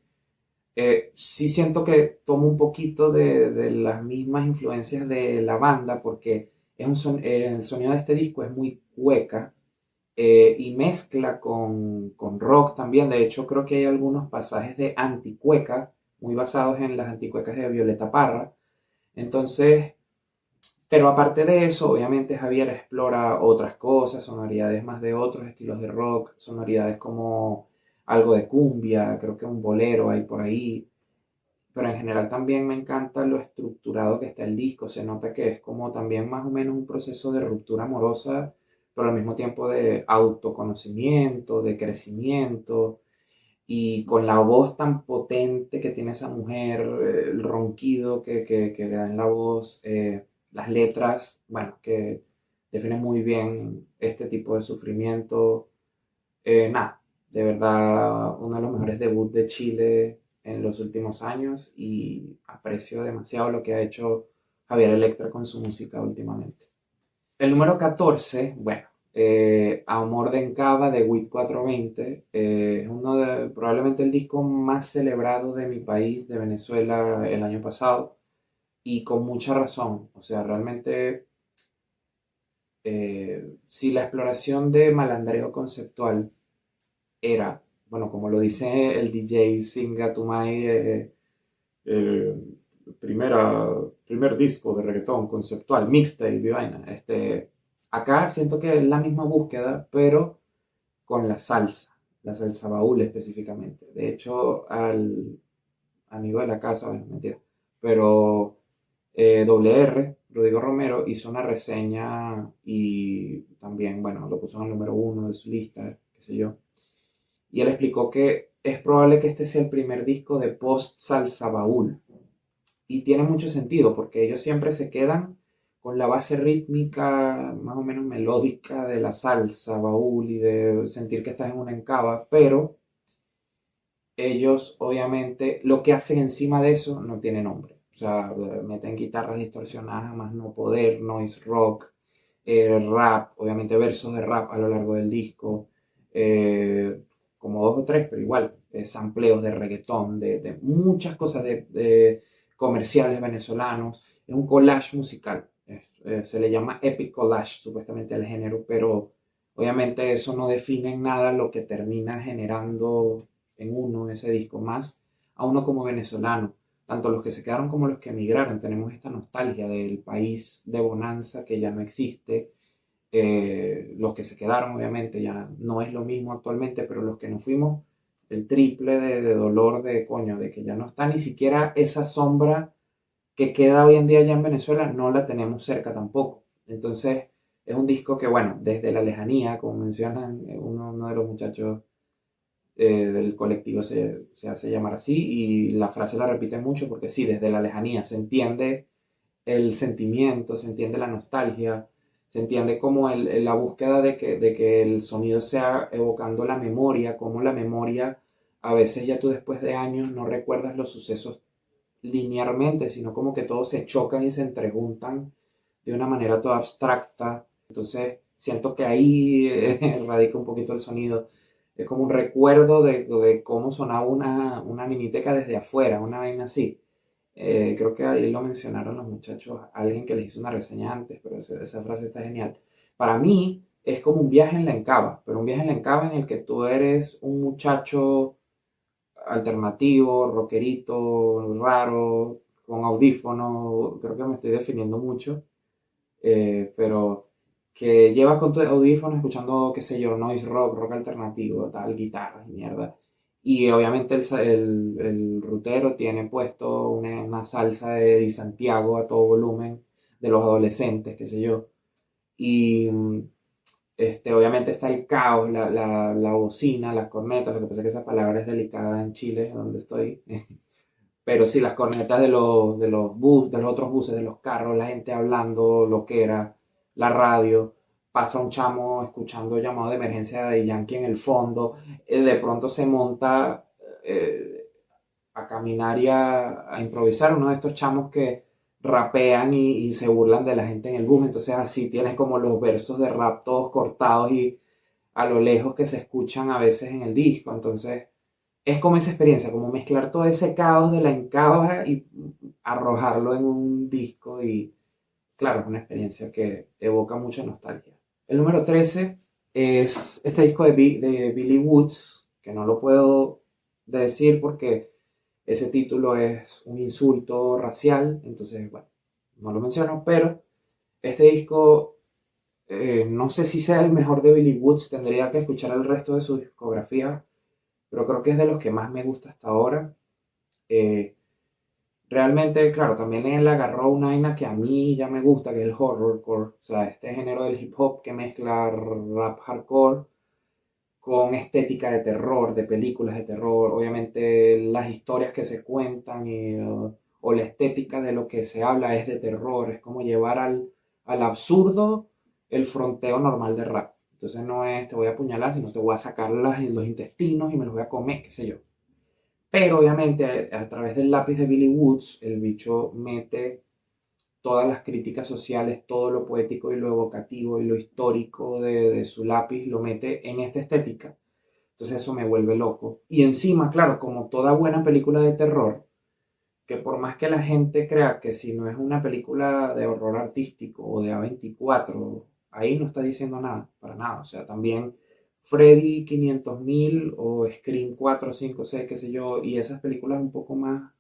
sí siento que toma un poquito de las mismas influencias de la banda porque el sonido de este disco es muy cueca y mezcla con rock también. De hecho, creo que hay algunos pasajes de anticueca muy basados en las anticuecas de Violeta Parra. Entonces, pero aparte de eso, obviamente Javier explora otras cosas, sonoridades más de otros estilos de rock, sonoridades como algo de cumbia, creo que un bolero hay por ahí. Pero en general también me encanta lo estructurado que está el disco. Se nota que es como también más o menos un proceso de ruptura amorosa, pero al mismo tiempo de autoconocimiento, de crecimiento. Y con la voz tan potente que tiene esa mujer, el ronquido que le da en la voz, las letras, bueno, que definen muy bien este tipo de sufrimiento. Nada, de verdad, uno de los mejores debuts de Chile en los últimos años y aprecio demasiado lo que ha hecho Javier Electra con su música últimamente. El número 14, bueno, Amor de Encaba de WIT 420, es uno de, probablemente el disco más celebrado de mi país, de Venezuela, el año pasado, y con mucha razón. O sea, realmente, si la exploración de malandreo conceptual era, bueno, como lo dice el DJ Singa Tumay, eh, primer disco de reggaetón conceptual, mixtape y vaina. Acá siento que es la misma búsqueda, pero con la salsa baúl específicamente. De hecho, al amigo de la casa, bueno, mentira, pero WR, Rodrigo Romero, hizo una reseña y también, bueno, lo puso en el número 1 de su lista, qué sé yo. Y él explicó que es probable que este sea el primer disco de post salsa baúl. Y tiene mucho sentido porque ellos siempre se quedan con la base rítmica más o menos melódica de la salsa baúl y de sentir que estás en una encaba, pero ellos obviamente lo que hacen encima de eso no tiene nombre. O sea, meten guitarras distorsionadas más no poder, noise rock, rap, obviamente versos de rap a lo largo del disco, eh, como dos o tres, pero igual, sampleos de reggaetón, de muchas cosas de comerciales venezolanos. Es un collage musical. Se le llama epic collage, supuestamente al género, pero obviamente eso no define en nada lo que termina generando en uno ese disco, más a uno como venezolano. Tanto los que se quedaron como los que emigraron, tenemos esta nostalgia del país de bonanza que ya no existe. Los que se quedaron, obviamente, ya no es lo mismo actualmente, pero los que nos fuimos, el triple de dolor de coño, de que ya no está ni siquiera esa sombra que queda hoy en día ya en Venezuela, no la tenemos cerca tampoco. Entonces, es un disco que, bueno, desde la lejanía, como mencionan, uno de los muchachos del colectivo se hace llamar así, y la frase la repite mucho porque sí, desde la lejanía se entiende el sentimiento, se entiende la nostalgia, se entiende como la búsqueda de que el sonido sea evocando la memoria, como la memoria, a veces ya tú después de años no recuerdas los sucesos linealmente, sino como que todos se chocan y se entrejuntan de una manera toda abstracta. Entonces siento que ahí radica un poquito el sonido. Es como un recuerdo de cómo sonaba una miniteca desde afuera, una vaina así. Creo que ahí lo mencionaron los muchachos, alguien que les hizo una reseña antes, pero esa frase está genial. Para mí es como un viaje en la encaba, pero un viaje en la encaba en el que tú eres un muchacho alternativo, rockerito, raro, con audífonos, creo que me estoy definiendo mucho, pero que llevas con tu audífono escuchando, qué sé yo, noise rock, rock alternativo, tal, guitarras y mierda. Y obviamente el rutero tiene puesto una salsa de Di Santiago a todo volumen, de los adolescentes, qué sé yo. Y obviamente está el caos, la bocina, las cornetas, lo que pasa es que esa palabra es delicada en Chile, donde estoy. Pero sí, las cornetas de los otros buses, de los carros, la gente hablando, lo que era, la radio, pasa un chamo escuchando llamado de emergencia de Yankee en el fondo, de pronto se monta a caminar y a improvisar, uno de estos chamos que rapean y se burlan de la gente en el bus, entonces así tienes como los versos de rap todos cortados y a lo lejos que se escuchan a veces en el disco, entonces es como esa experiencia, como mezclar todo ese caos de la encaba y arrojarlo en un disco y claro, es una experiencia que evoca mucha nostalgia. El número 13 es este disco de Billy Woods, que no lo puedo decir porque ese título es un insulto racial, entonces, bueno, no lo menciono, pero este disco, no sé si sea el mejor de Billy Woods, tendría que escuchar el resto de su discografía, pero creo que es de los que más me gusta hasta ahora. Eh, Realmente, claro, también él agarró una vaina que a mí ya me gusta, que es el horrorcore, o sea, este género del hip hop que mezcla rap hardcore con estética de terror, de películas de terror, obviamente las historias que se cuentan o la estética de lo que se habla es de terror, es como llevar al absurdo el fronteo normal de rap. Entonces no es te voy a apuñalar, sino te voy a sacar los intestinos y me los voy a comer, qué sé yo. Pero obviamente a través del lápiz de Billy Woods, el bicho mete todas las críticas sociales, todo lo poético y lo evocativo y lo histórico de su lápiz, lo mete en esta estética. Entonces eso me vuelve loco. Y encima, claro, como toda buena película de terror, que por más que la gente crea que si no es una película de horror artístico o de A24, ahí no está diciendo nada, para nada. O sea, también Freddy 500.000 o Scream 4, 5, 6, qué sé yo, y esas películas un poco más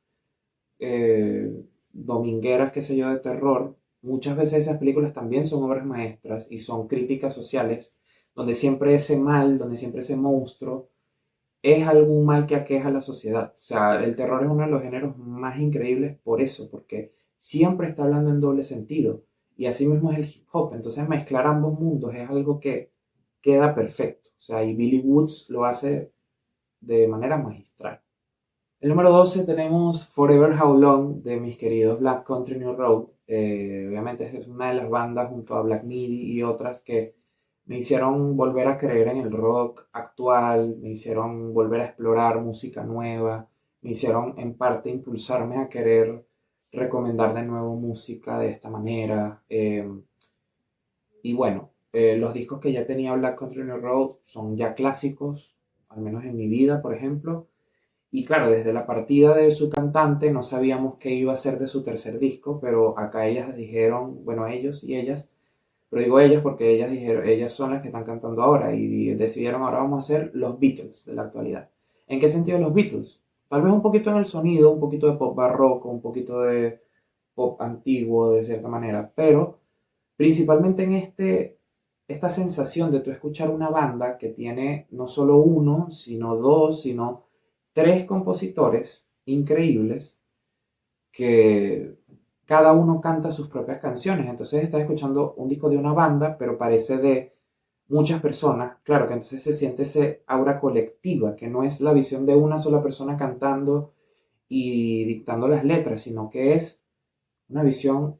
domingueras, qué sé yo, de terror, muchas veces esas películas también son obras maestras y son críticas sociales, donde siempre ese mal, donde siempre ese monstruo es algún mal que aqueja a la sociedad. O sea, el terror es uno de los géneros más increíbles por eso, porque siempre está hablando en doble sentido. Y así mismo es el hip hop. Entonces mezclar ambos mundos es algo que queda perfecto. O sea, y Billy Woods lo hace de manera magistral. El número 12 tenemos Forever How Long de mis queridos Black Country New Road. Obviamente es una de las bandas junto a Black Midi y otras que me hicieron volver a creer en el rock actual, me hicieron volver a explorar música nueva, me hicieron en parte impulsarme a querer recomendar de nuevo música de esta manera. Y bueno, los discos que ya tenía Black Country New Road son ya clásicos, al menos en mi vida, por ejemplo. Y claro, desde la partida de su cantante no sabíamos qué iba a ser de su tercer disco, pero acá ellas dijeron, bueno, ellos y ellas, pero digo ellas porque ellas dijeron, ellas son las que están cantando ahora y decidieron ahora vamos a hacer los Beatles de la actualidad. ¿En qué sentido los Beatles? Tal vez un poquito en el sonido, un poquito de pop barroco, un poquito de pop antiguo de cierta manera, pero principalmente en esta sensación de tú escuchar una banda que tiene no solo uno, sino dos, sino tres compositores increíbles que cada uno canta sus propias canciones. Entonces estás escuchando un disco de una banda, pero parece de muchas personas. Claro que entonces se siente ese aura colectiva, que no es la visión de una sola persona cantando y dictando las letras, sino que es una visión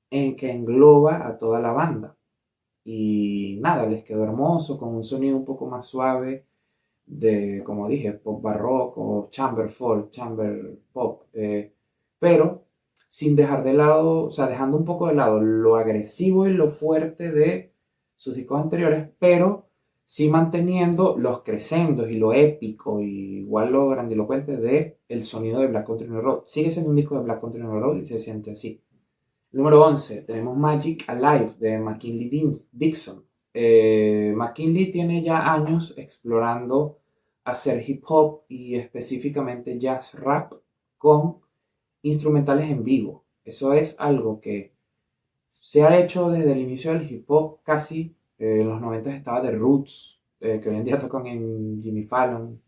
en que engloba a toda la banda. Y nada, les quedó hermoso, con un sonido un poco más suave de, como dije, pop barroco, chamber folk, chamber pop, pero sin dejar de lado, o sea, dejando un poco de lado lo agresivo y lo fuerte de sus discos anteriores, pero sí manteniendo los crescendos y lo épico y igual lo grandilocuente de el sonido de Black Country New Road. Sigue siendo un disco de Black Country New Road y se siente así. Número 11 tenemos Magic Alive de McKinley Dixon. McKinley tiene ya años explorando hacer hip hop y específicamente jazz rap con instrumentales en vivo. Eso es algo que se ha hecho desde el inicio del hip hop casi. En los 90 estaba The Roots, que hoy en día tocan en Jimmy Fallon.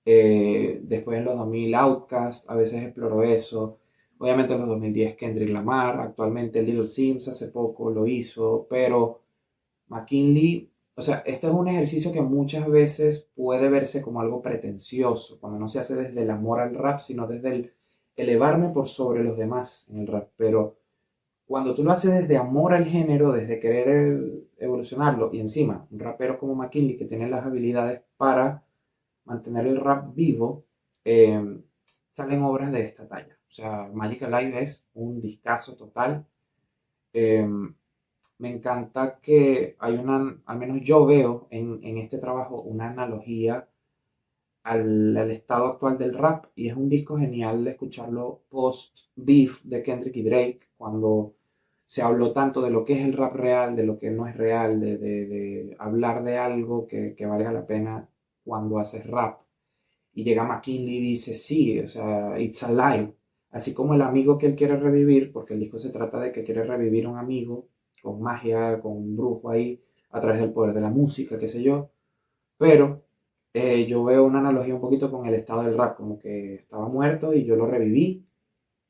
Después en los 2000 Outkast a veces exploró eso. Obviamente en los 2010 Kendrick Lamar, actualmente Little Sims hace poco lo hizo, pero McKinley, o sea, este es un ejercicio que muchas veces puede verse como algo pretencioso, cuando no se hace desde el amor al rap, sino desde el elevarme por sobre los demás en el rap. Pero cuando tú lo haces desde amor al género, desde querer evolucionarlo, y encima un rapero como McKinley que tiene las habilidades para mantener el rap vivo, eh, salen obras de esta talla. O sea, Magic Alive es un discazo total. Eh, Me encanta que hay una, al menos yo veo en este trabajo una analogía al estado actual del rap y es un disco genial de escucharlo post Beef de Kendrick y Drake, cuando se habló tanto de lo que es el rap real, de lo que no es real, de hablar de algo que valga la pena cuando haces rap. Y llega McKinley y dice, sí, o sea, it's alive. Así como el amigo que él quiere revivir, porque el disco se trata de que quiere revivir a un amigo con magia, con un brujo ahí, a través del poder de la música, qué sé yo. Pero yo veo una analogía un poquito con el estado del rap, como que estaba muerto y yo lo reviví.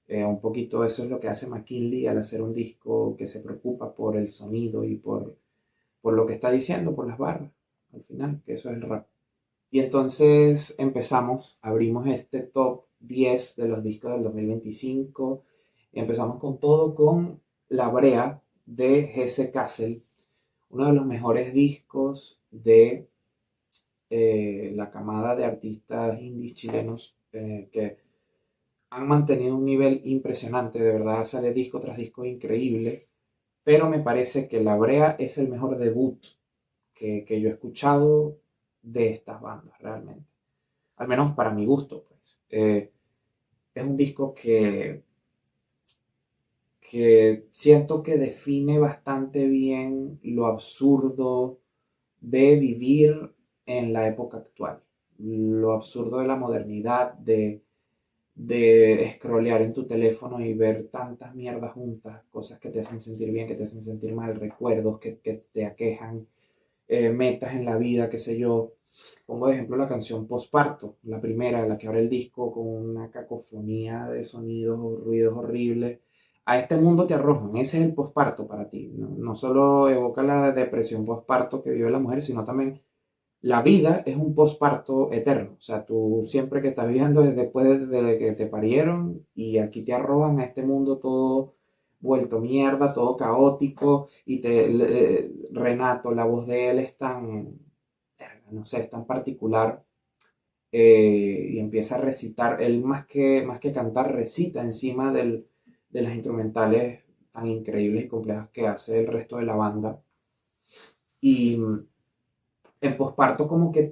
Un poquito eso es lo que hace McKinley al hacer un disco que se preocupa por el sonido y por lo que está diciendo, por las barras, al final, que eso es el rap. Y entonces empezamos, abrimos este top 10 de los discos del 2025 y empezamos con todo con La Brea de Jesse Castle, uno de los mejores discos de la camada de artistas indies chilenos que han mantenido un nivel impresionante, de verdad sale disco tras disco increíble, pero me parece que La Brea es el mejor debut que yo he escuchado de estas bandas realmente, al menos para mi gusto, pues. Es un disco que siento que define bastante bien lo absurdo de vivir en la época actual, lo absurdo de la modernidad, de scrollear en tu teléfono y ver tantas mierdas juntas, cosas que te hacen sentir bien, que te hacen sentir mal, recuerdos que te aquejan, metas en la vida, qué sé yo. Pongo de ejemplo la canción Postparto, la primera, la que abre el disco con una cacofonía de sonidos o ruidos horribles. A este mundo te arrojan, ese es el posparto para ti. No, no solo evoca la depresión postparto que vive la mujer, sino también la vida es un posparto eterno. O sea, tú siempre que estás viviendo es después de que te parieron y aquí te arrojan a este mundo todo vuelto mierda, todo caótico y Renato, la voz de él es tan, no sé, es tan particular y empieza a recitar, él más que cantar recita encima de las instrumentales tan increíbles y complejas que hace el resto de la banda. Y en posparto como que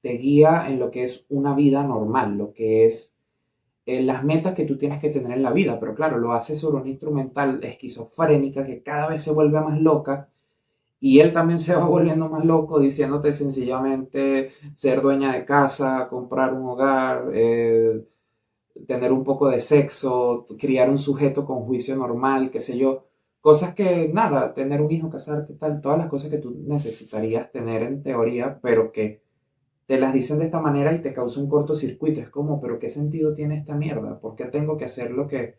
te guía en lo que es una vida normal, lo que es las metas que tú tienes que tener en la vida, pero claro, lo hace sobre una instrumental esquizofrénica que cada vez se vuelve más loca y él también se va volviendo más loco diciéndote sencillamente ser dueña de casa, comprar un hogar, tener un poco de sexo, criar un sujeto con juicio normal, qué sé yo. Cosas que, nada, tener un hijo, casarte, tal, todas las cosas que tú necesitarías tener en teoría, pero que te las dicen de esta manera y te causa un cortocircuito. Es como, pero ¿qué sentido tiene esta mierda? ¿Por qué tengo que hacer lo que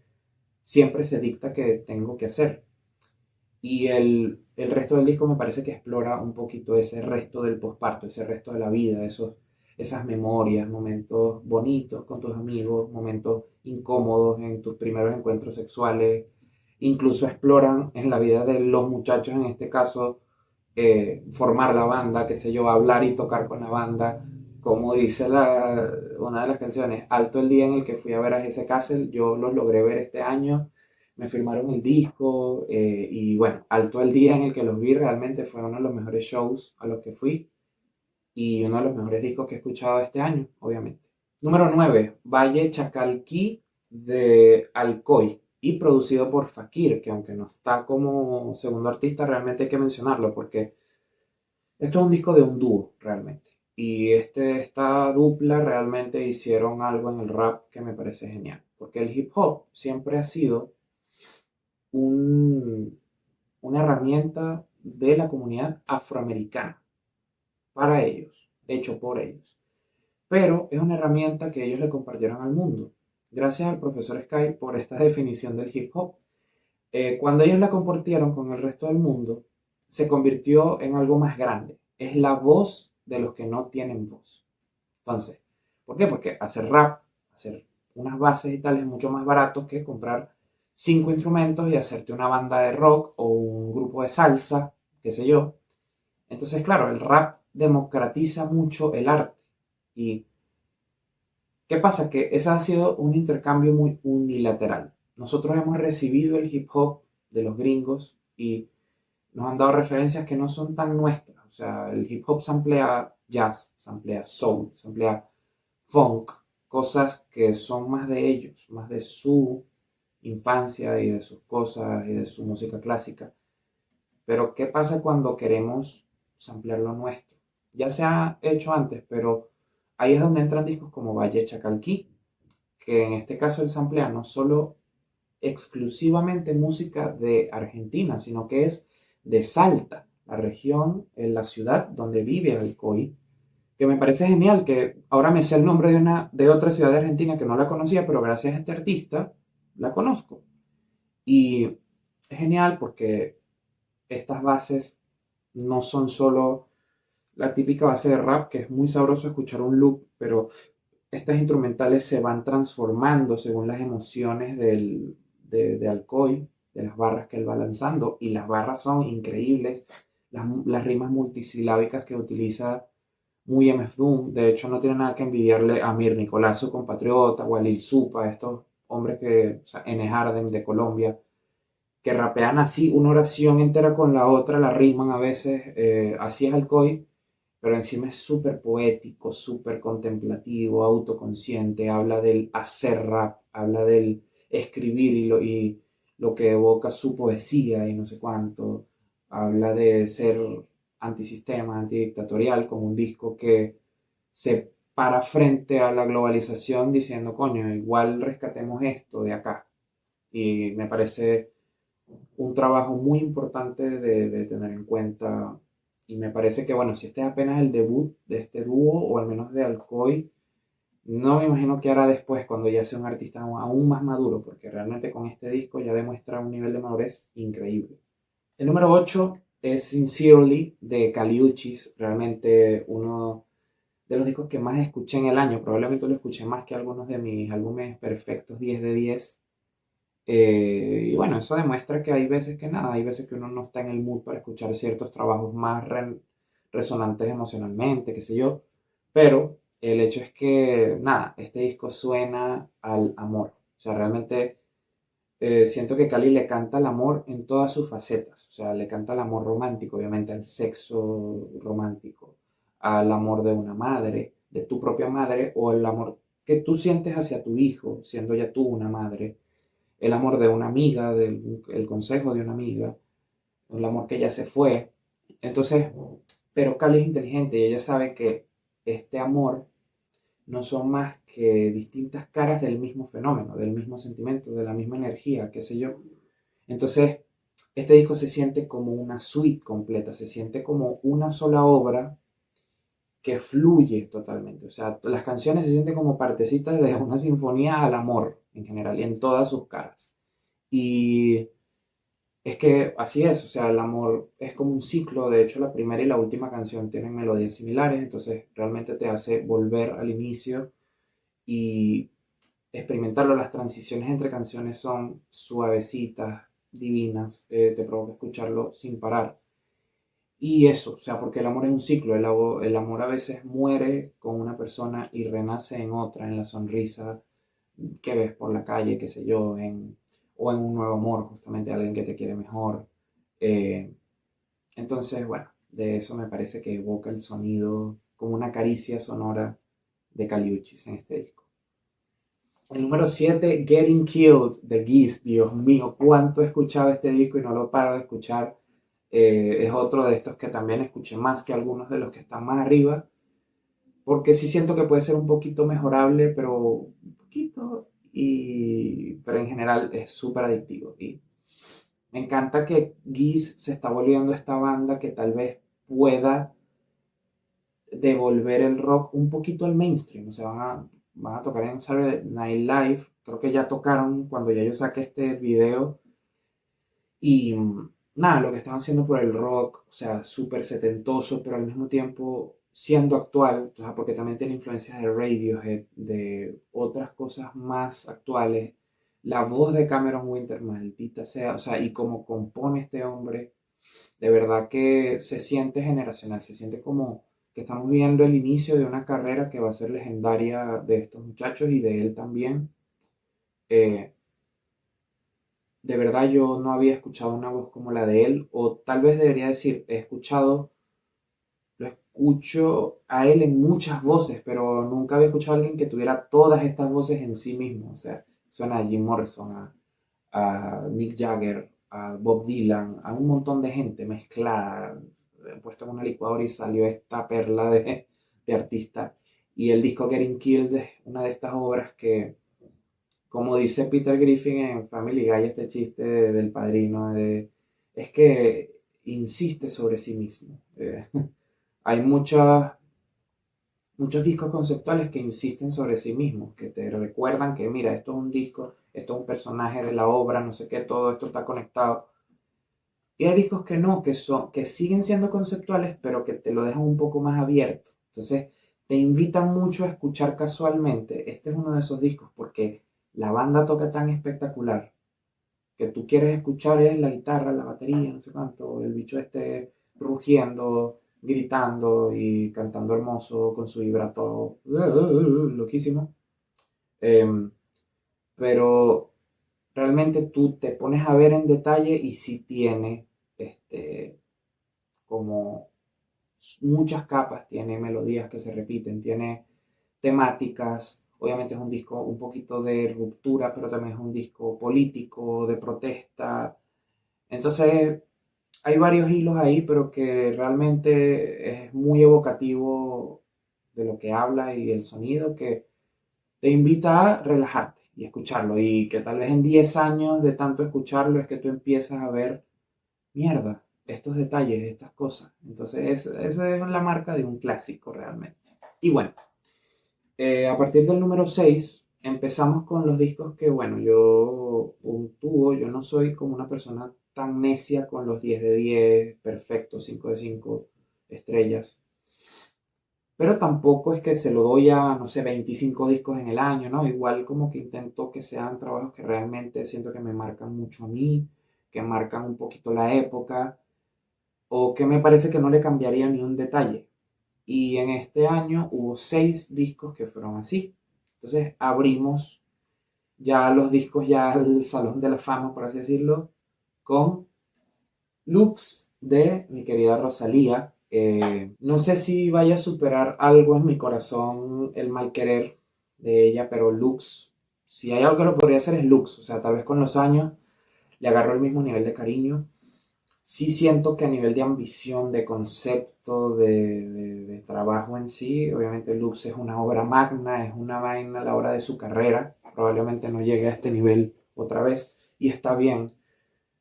siempre se dicta que tengo que hacer? Y el resto del disco me parece que explora un poquito ese resto del posparto, ese resto de la vida, esas memorias, momentos bonitos con tus amigos, momentos incómodos en tus primeros encuentros sexuales. Incluso exploran en la vida de los muchachos, en este caso, formar la banda, qué sé yo, hablar y tocar con la banda. Como dice una de las canciones, Alto el día en el que fui a ver a Jesse Castle, yo los logré ver este año, me firmaron el disco y bueno, alto el día en el que los vi, realmente fue uno de los mejores shows a los que fui y uno de los mejores discos que he escuchado este año, obviamente. Número 9, Valle Chacalquí de Alcoy y producido por Fakir, que aunque no está como segundo artista, realmente hay que mencionarlo porque esto es un disco de un dúo, realmente. Y esta dupla realmente hicieron algo en el rap que me parece genial. Porque el hip hop siempre ha sido un, una herramienta de la comunidad afroamericana para ellos, hecho por ellos. Pero es una herramienta que ellos le compartieron al mundo. Gracias al profesor Sky por esta definición del hip hop. Cuando ellos la compartieron con el resto del mundo, se convirtió en algo más grande. Es la voz de los que no tienen voz. Entonces, ¿por qué? Porque hacer rap, hacer unas bases y tal es mucho más barato que comprar 5 instrumentos y hacerte una banda de rock o un grupo de salsa, qué sé yo. Entonces, claro, el rap democratiza mucho el arte. ¿Y qué pasa? Que ese ha sido un intercambio muy unilateral. Nosotros hemos recibido el hip hop de los gringos y nos han dado referencias que no son tan nuestras. O sea, el hip hop samplea jazz, samplea soul, samplea funk, cosas que son más de ellos, más de su infancia y de sus cosas y de su música clásica. Pero ¿qué pasa cuando queremos samplear lo nuestro? Ya se ha hecho antes, pero ahí es donde entran discos como Valle Chacalquí, que en este caso el samplea no solo exclusivamente música de Argentina, sino que es de Salta, la región, en la ciudad donde vive Alcoy, que me parece genial, que ahora me sé el nombre de otra ciudad de Argentina que no la conocía, pero gracias a este artista la conozco. Y es genial porque estas bases no son solo la típica base de rap, que es muy sabroso escuchar un loop, pero estas instrumentales se van transformando según las emociones de Alcoy, de las barras que él va lanzando, y las barras son increíbles, las rimas multisilábicas que utiliza muy MF Doom, de hecho no tiene nada que envidiarle a Mir Nicolás, su compatriota, o a Lil Supa, estos hombres que, o sea, N. Harden de Colombia, que rapean así una oración entera con la otra, la riman a veces, así es Alcoy, pero encima es súper poético, súper contemplativo, autoconsciente, habla del hacer rap, habla del escribir y lo que evoca su poesía y no sé cuánto, habla de ser antisistema, antidictatorial, como un disco que se para frente a la globalización diciendo, coño, igual rescatemos esto de acá. Y me parece un trabajo muy importante de tener en cuenta. Y me parece que, bueno, si este es apenas el debut de este dúo, o al menos de Alcoy, no me imagino qué hará después cuando ya sea un artista aún más maduro, porque realmente con este disco ya demuestra un nivel de madurez increíble. El número 8 es Sincerely de Kali Uchis, realmente uno de los discos que más escuché en el año, probablemente lo escuché más que algunos de mis álbumes perfectos 10 de 10. Y bueno, eso demuestra que hay veces que nada, hay veces que uno no está en el mood para escuchar ciertos trabajos más resonantes emocionalmente, qué sé yo, pero el hecho es que nada, este disco suena al amor, o sea, realmente siento que Cali le canta al amor en todas sus facetas. O sea, le canta al amor romántico, obviamente, al sexo romántico, al amor de una madre, de tu propia madre, o el amor que tú sientes hacia tu hijo, siendo ya tú una madre, el amor de una amiga, el consejo de una amiga, el amor que ya se fue. Entonces, pero Cali es inteligente y ella sabe que este amor no son más que distintas caras del mismo fenómeno, del mismo sentimiento, de la misma energía, qué sé yo. Entonces, este disco se siente como una suite completa, se siente como una sola obra que fluye totalmente. O sea, las canciones se sienten como partecitas de una sinfonía al amor en general y en todas sus caras. Y es que así es, o sea, el amor es como un ciclo. De hecho, la primera y la última canción tienen melodías similares, entonces realmente te hace volver al inicio y experimentarlo. Las transiciones entre canciones son suavecitas, divinas, te provoca escucharlo sin parar. Y eso, o sea, porque el amor es un ciclo, el amor a veces muere con una persona y renace en otra, en la sonrisa que ves por la calle, qué sé yo, o en un nuevo amor, justamente alguien que te quiere mejor. Eh, entonces, bueno, de eso me parece que evoca el sonido como una caricia sonora de Caliuchis en este disco. El número 7, Getting Killed, de Geese. Dios mío, cuánto he escuchado este disco y no lo paro de escuchar. Es otro de estos que también escuché más que algunos de los que están más arriba, porque sí siento que puede ser un poquito mejorable, pero un poquito, pero en general es súper adictivo. Y me encanta que Geese se está volviendo esta banda que tal vez pueda devolver el rock un poquito al mainstream. O sea, van a tocar en Saturday Night Live. Creo que ya tocaron cuando ya yo saqué este video. Y nada, lo que están haciendo por el rock, o sea, súper setentoso, pero al mismo tiempo siendo actual, o sea, porque también tiene influencias de Radiohead, de otras cosas más actuales. La voz de Cameron Winter, maldita sea, o sea, y cómo compone este hombre, de verdad que se siente generacional, se siente como que estamos viendo el inicio de una carrera que va a ser legendaria de estos muchachos y de él también. Eh, de verdad yo no había escuchado una voz como la de él, o tal vez debería decir, lo escucho a él en muchas voces, pero nunca había escuchado a alguien que tuviera todas estas voces en sí mismo. O sea, suena a Jim Morrison, a Mick Jagger, a Bob Dylan, a un montón de gente mezclada, puesto en una licuadora y salió esta perla de artista. Y el disco Getting Killed es una de estas obras que, como dice Peter Griffin en Family Guy, este chiste del padrino, es que insiste sobre sí mismo. Hay muchos discos conceptuales que insisten sobre sí mismos, que te recuerdan que, mira, esto es un disco, esto es un personaje de la obra, no sé qué, todo esto está conectado. Y hay discos que no, que siguen siendo conceptuales, pero que te lo dejan un poco más abierto. Entonces, te invitan mucho a escuchar casualmente. Este es uno de esos discos porque la banda toca tan espectacular que tú quieres escuchar es la guitarra, la batería, no sé cuánto, el bicho este rugiendo, gritando y cantando hermoso con su vibrato loquísimo. Em, pero realmente tú te pones a ver en detalle y sí tiene como muchas capas, tiene melodías que se repiten, tiene temáticas. Obviamente es un disco un poquito de ruptura, pero también es un disco político, de protesta. Entonces, hay varios hilos ahí, pero que realmente es muy evocativo de lo que habla y del sonido, que te invita a relajarte y escucharlo. Y que tal vez en 10 años de tanto escucharlo es que tú empiezas a ver, mierda, estos detalles, estas cosas. Entonces, eso es la marca de un clásico realmente. Y bueno, a partir del número 6 empezamos con los discos que, bueno, yo puntúo, yo no soy como una persona tan necia con los 10 de 10 perfecto, 5 de 5 estrellas, pero tampoco es que se lo doy a, no sé, 25 discos en el año, ¿no? Igual como que intento que sean trabajos que realmente siento que me marcan mucho a mí, que marcan un poquito la época, o que me parece que no le cambiaría ni un detalle. Y en este año hubo 6 discos que fueron así. Entonces abrimos ya los discos ya al Salón de la Fama, por así decirlo, con Lux de mi querida Rosalía. No sé si vaya a superar algo en mi corazón el mal querer de ella, pero Lux, si hay algo que lo podría hacer es Lux. O sea, tal vez con los años le agarro el mismo nivel de cariño. Sí siento que a nivel de ambición, de concepto, de trabajo en sí, obviamente Lux es una obra magna, es una vaina a la hora de su carrera. Probablemente no llegue a este nivel otra vez y está bien.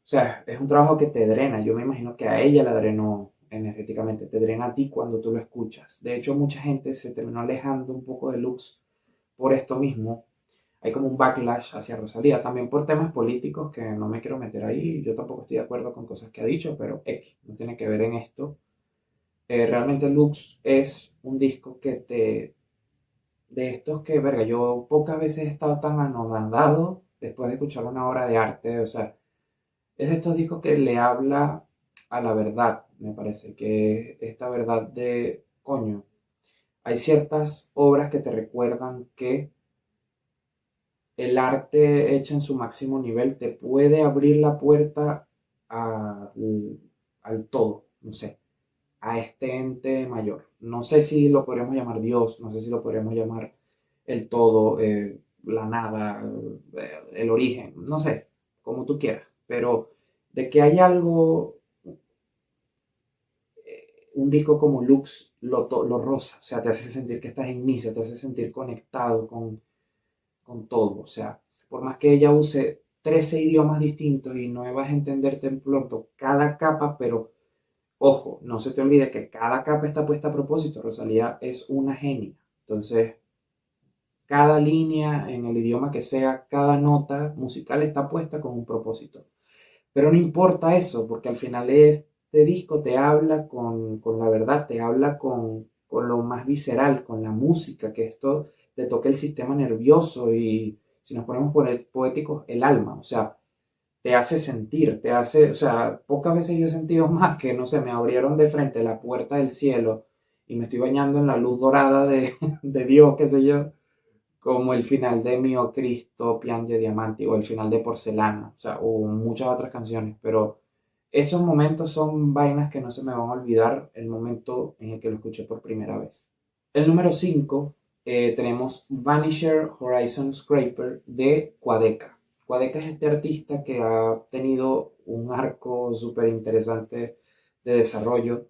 O sea, es un trabajo que te drena. Yo me imagino que a ella la drenó energéticamente, te drena a ti cuando tú lo escuchas. De hecho, mucha gente se terminó alejando un poco de Lux por esto mismo. Hay como un backlash hacia Rosalía, también por temas políticos que no me quiero meter ahí. Yo tampoco estoy de acuerdo con cosas que ha dicho, pero X, no tiene que ver en esto. Realmente Lux es un disco que te... De estos que, verga, yo pocas veces he estado tan anonadado después de escuchar una obra de arte. O sea, es de estos discos que le habla a la verdad, me parece, que esta verdad de, coño, hay ciertas obras que te recuerdan que el arte hecho en su máximo nivel te puede abrir la puerta al todo, no sé, a este ente mayor. No sé si lo podríamos llamar Dios, no sé si lo podríamos llamar el todo, la nada, el origen, no sé, como tú quieras, pero de que hay algo, un disco como Lux lo roza, o sea, te hace sentir que estás en misa, te hace sentir conectado con todo. O sea, por más que ella use 13 idiomas distintos y no vas a entenderte en pronto cada capa, pero ojo, no se te olvide que cada capa está puesta a propósito. Rosalía es una genia. Entonces, cada línea en el idioma que sea, cada nota musical está puesta con un propósito. Pero no importa eso, porque al final este disco te habla con la verdad, te habla con lo más visceral, con la música, que esto te toca el sistema nervioso y, si nos ponemos poéticos, el alma. O sea, te hace sentir, te hace, o sea, pocas veces yo he sentido más que, no sé, me abrieron de frente la puerta del cielo y me estoy bañando en la luz dorada de, de Dios, qué sé yo, como el final de Mio Cristo, Piange Diamanti, o el final de Porcelana, o sea, o muchas otras canciones, pero esos momentos son vainas que no se me van a olvidar el momento en el que lo escuché por primera vez. El número 5 tenemos Vanisher Horizon Scraper de Quadeca. Quadeca es este artista que ha tenido un arco súper interesante de desarrollo.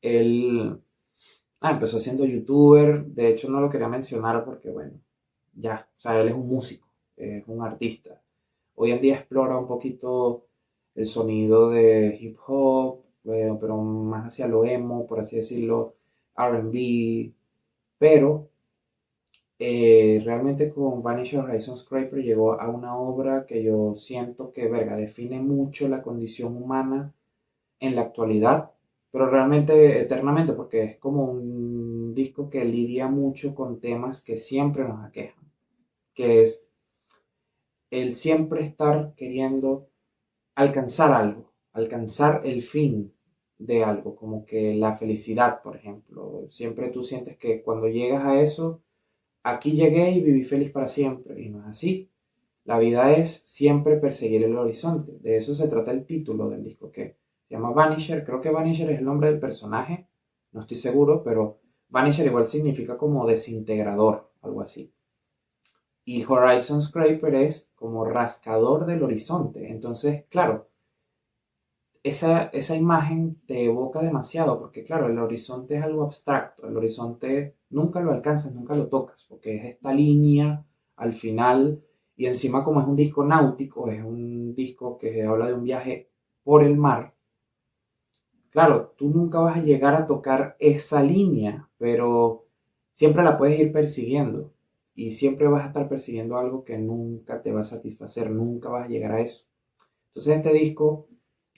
Él empezó siendo youtuber, de hecho no lo quería mencionar porque, bueno, ya, o sea, él es un músico, es un artista. Hoy en día explora un poquito el sonido de hip hop, pero más hacia lo emo, por así decirlo, R&B, pero realmente con Vanish Horizon Scraper llegó a una obra que yo siento que, verga, define mucho la condición humana en la actualidad, pero realmente eternamente, porque es como un disco que lidia mucho con temas que siempre nos aquejan, que es el siempre estar queriendo alcanzar algo, alcanzar el fin de algo, como que la felicidad, por ejemplo. Siempre tú sientes que cuando llegas a eso, aquí llegué y viví feliz para siempre, y no es así. La vida es siempre perseguir el horizonte. De eso se trata el título del disco, que se llama Vanisher. Creo que Vanisher es el nombre del personaje, no estoy seguro, pero Vanisher igual significa como desintegrador, algo así. Y Horizon Scraper es como rascador del horizonte. Entonces, claro, esa imagen te evoca demasiado, porque claro, el horizonte es algo abstracto, el horizonte nunca lo alcanzas, nunca lo tocas, porque es esta línea al final, y encima como es un disco náutico, es un disco que habla de un viaje por el mar, claro, tú nunca vas a llegar a tocar esa línea, pero siempre la puedes ir persiguiendo, y siempre vas a estar persiguiendo algo que nunca te va a satisfacer, nunca vas a llegar a eso. Entonces este disco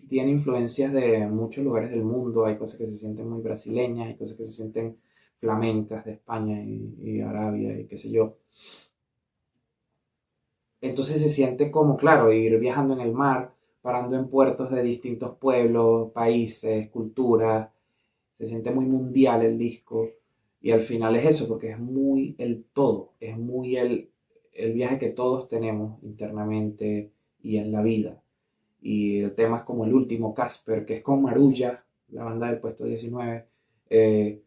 tiene influencias de muchos lugares del mundo, hay cosas que se sienten muy brasileñas, hay cosas que se sienten flamencas de España y Arabia y qué sé yo. Entonces se siente como, claro, ir viajando en el mar, parando en puertos de distintos pueblos, países, culturas, se siente muy mundial el disco y al final es eso, porque es muy el todo, es muy el viaje que todos tenemos internamente y en la vida. Y temas como el último, Casper, que es con Marulla, la banda del puesto 19, es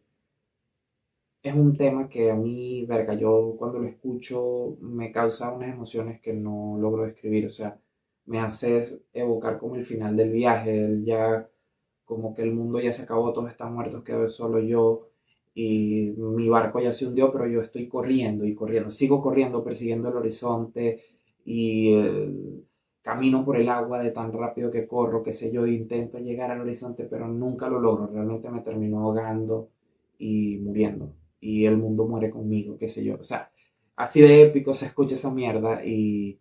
un tema que a mí, verga, yo cuando lo escucho me causa unas emociones que no logro describir, o sea, me hace evocar como el final del viaje, ya como que el mundo ya se acabó, todos están muertos, quedo solo yo y mi barco ya se hundió, pero yo estoy corriendo y corriendo, sigo corriendo, persiguiendo el horizonte y camino por el agua de tan rápido que corro, qué sé yo, intento llegar al horizonte, pero nunca lo logro, realmente me termino ahogando y muriendo y el mundo muere conmigo, qué sé yo, o sea, así de épico se escucha esa mierda y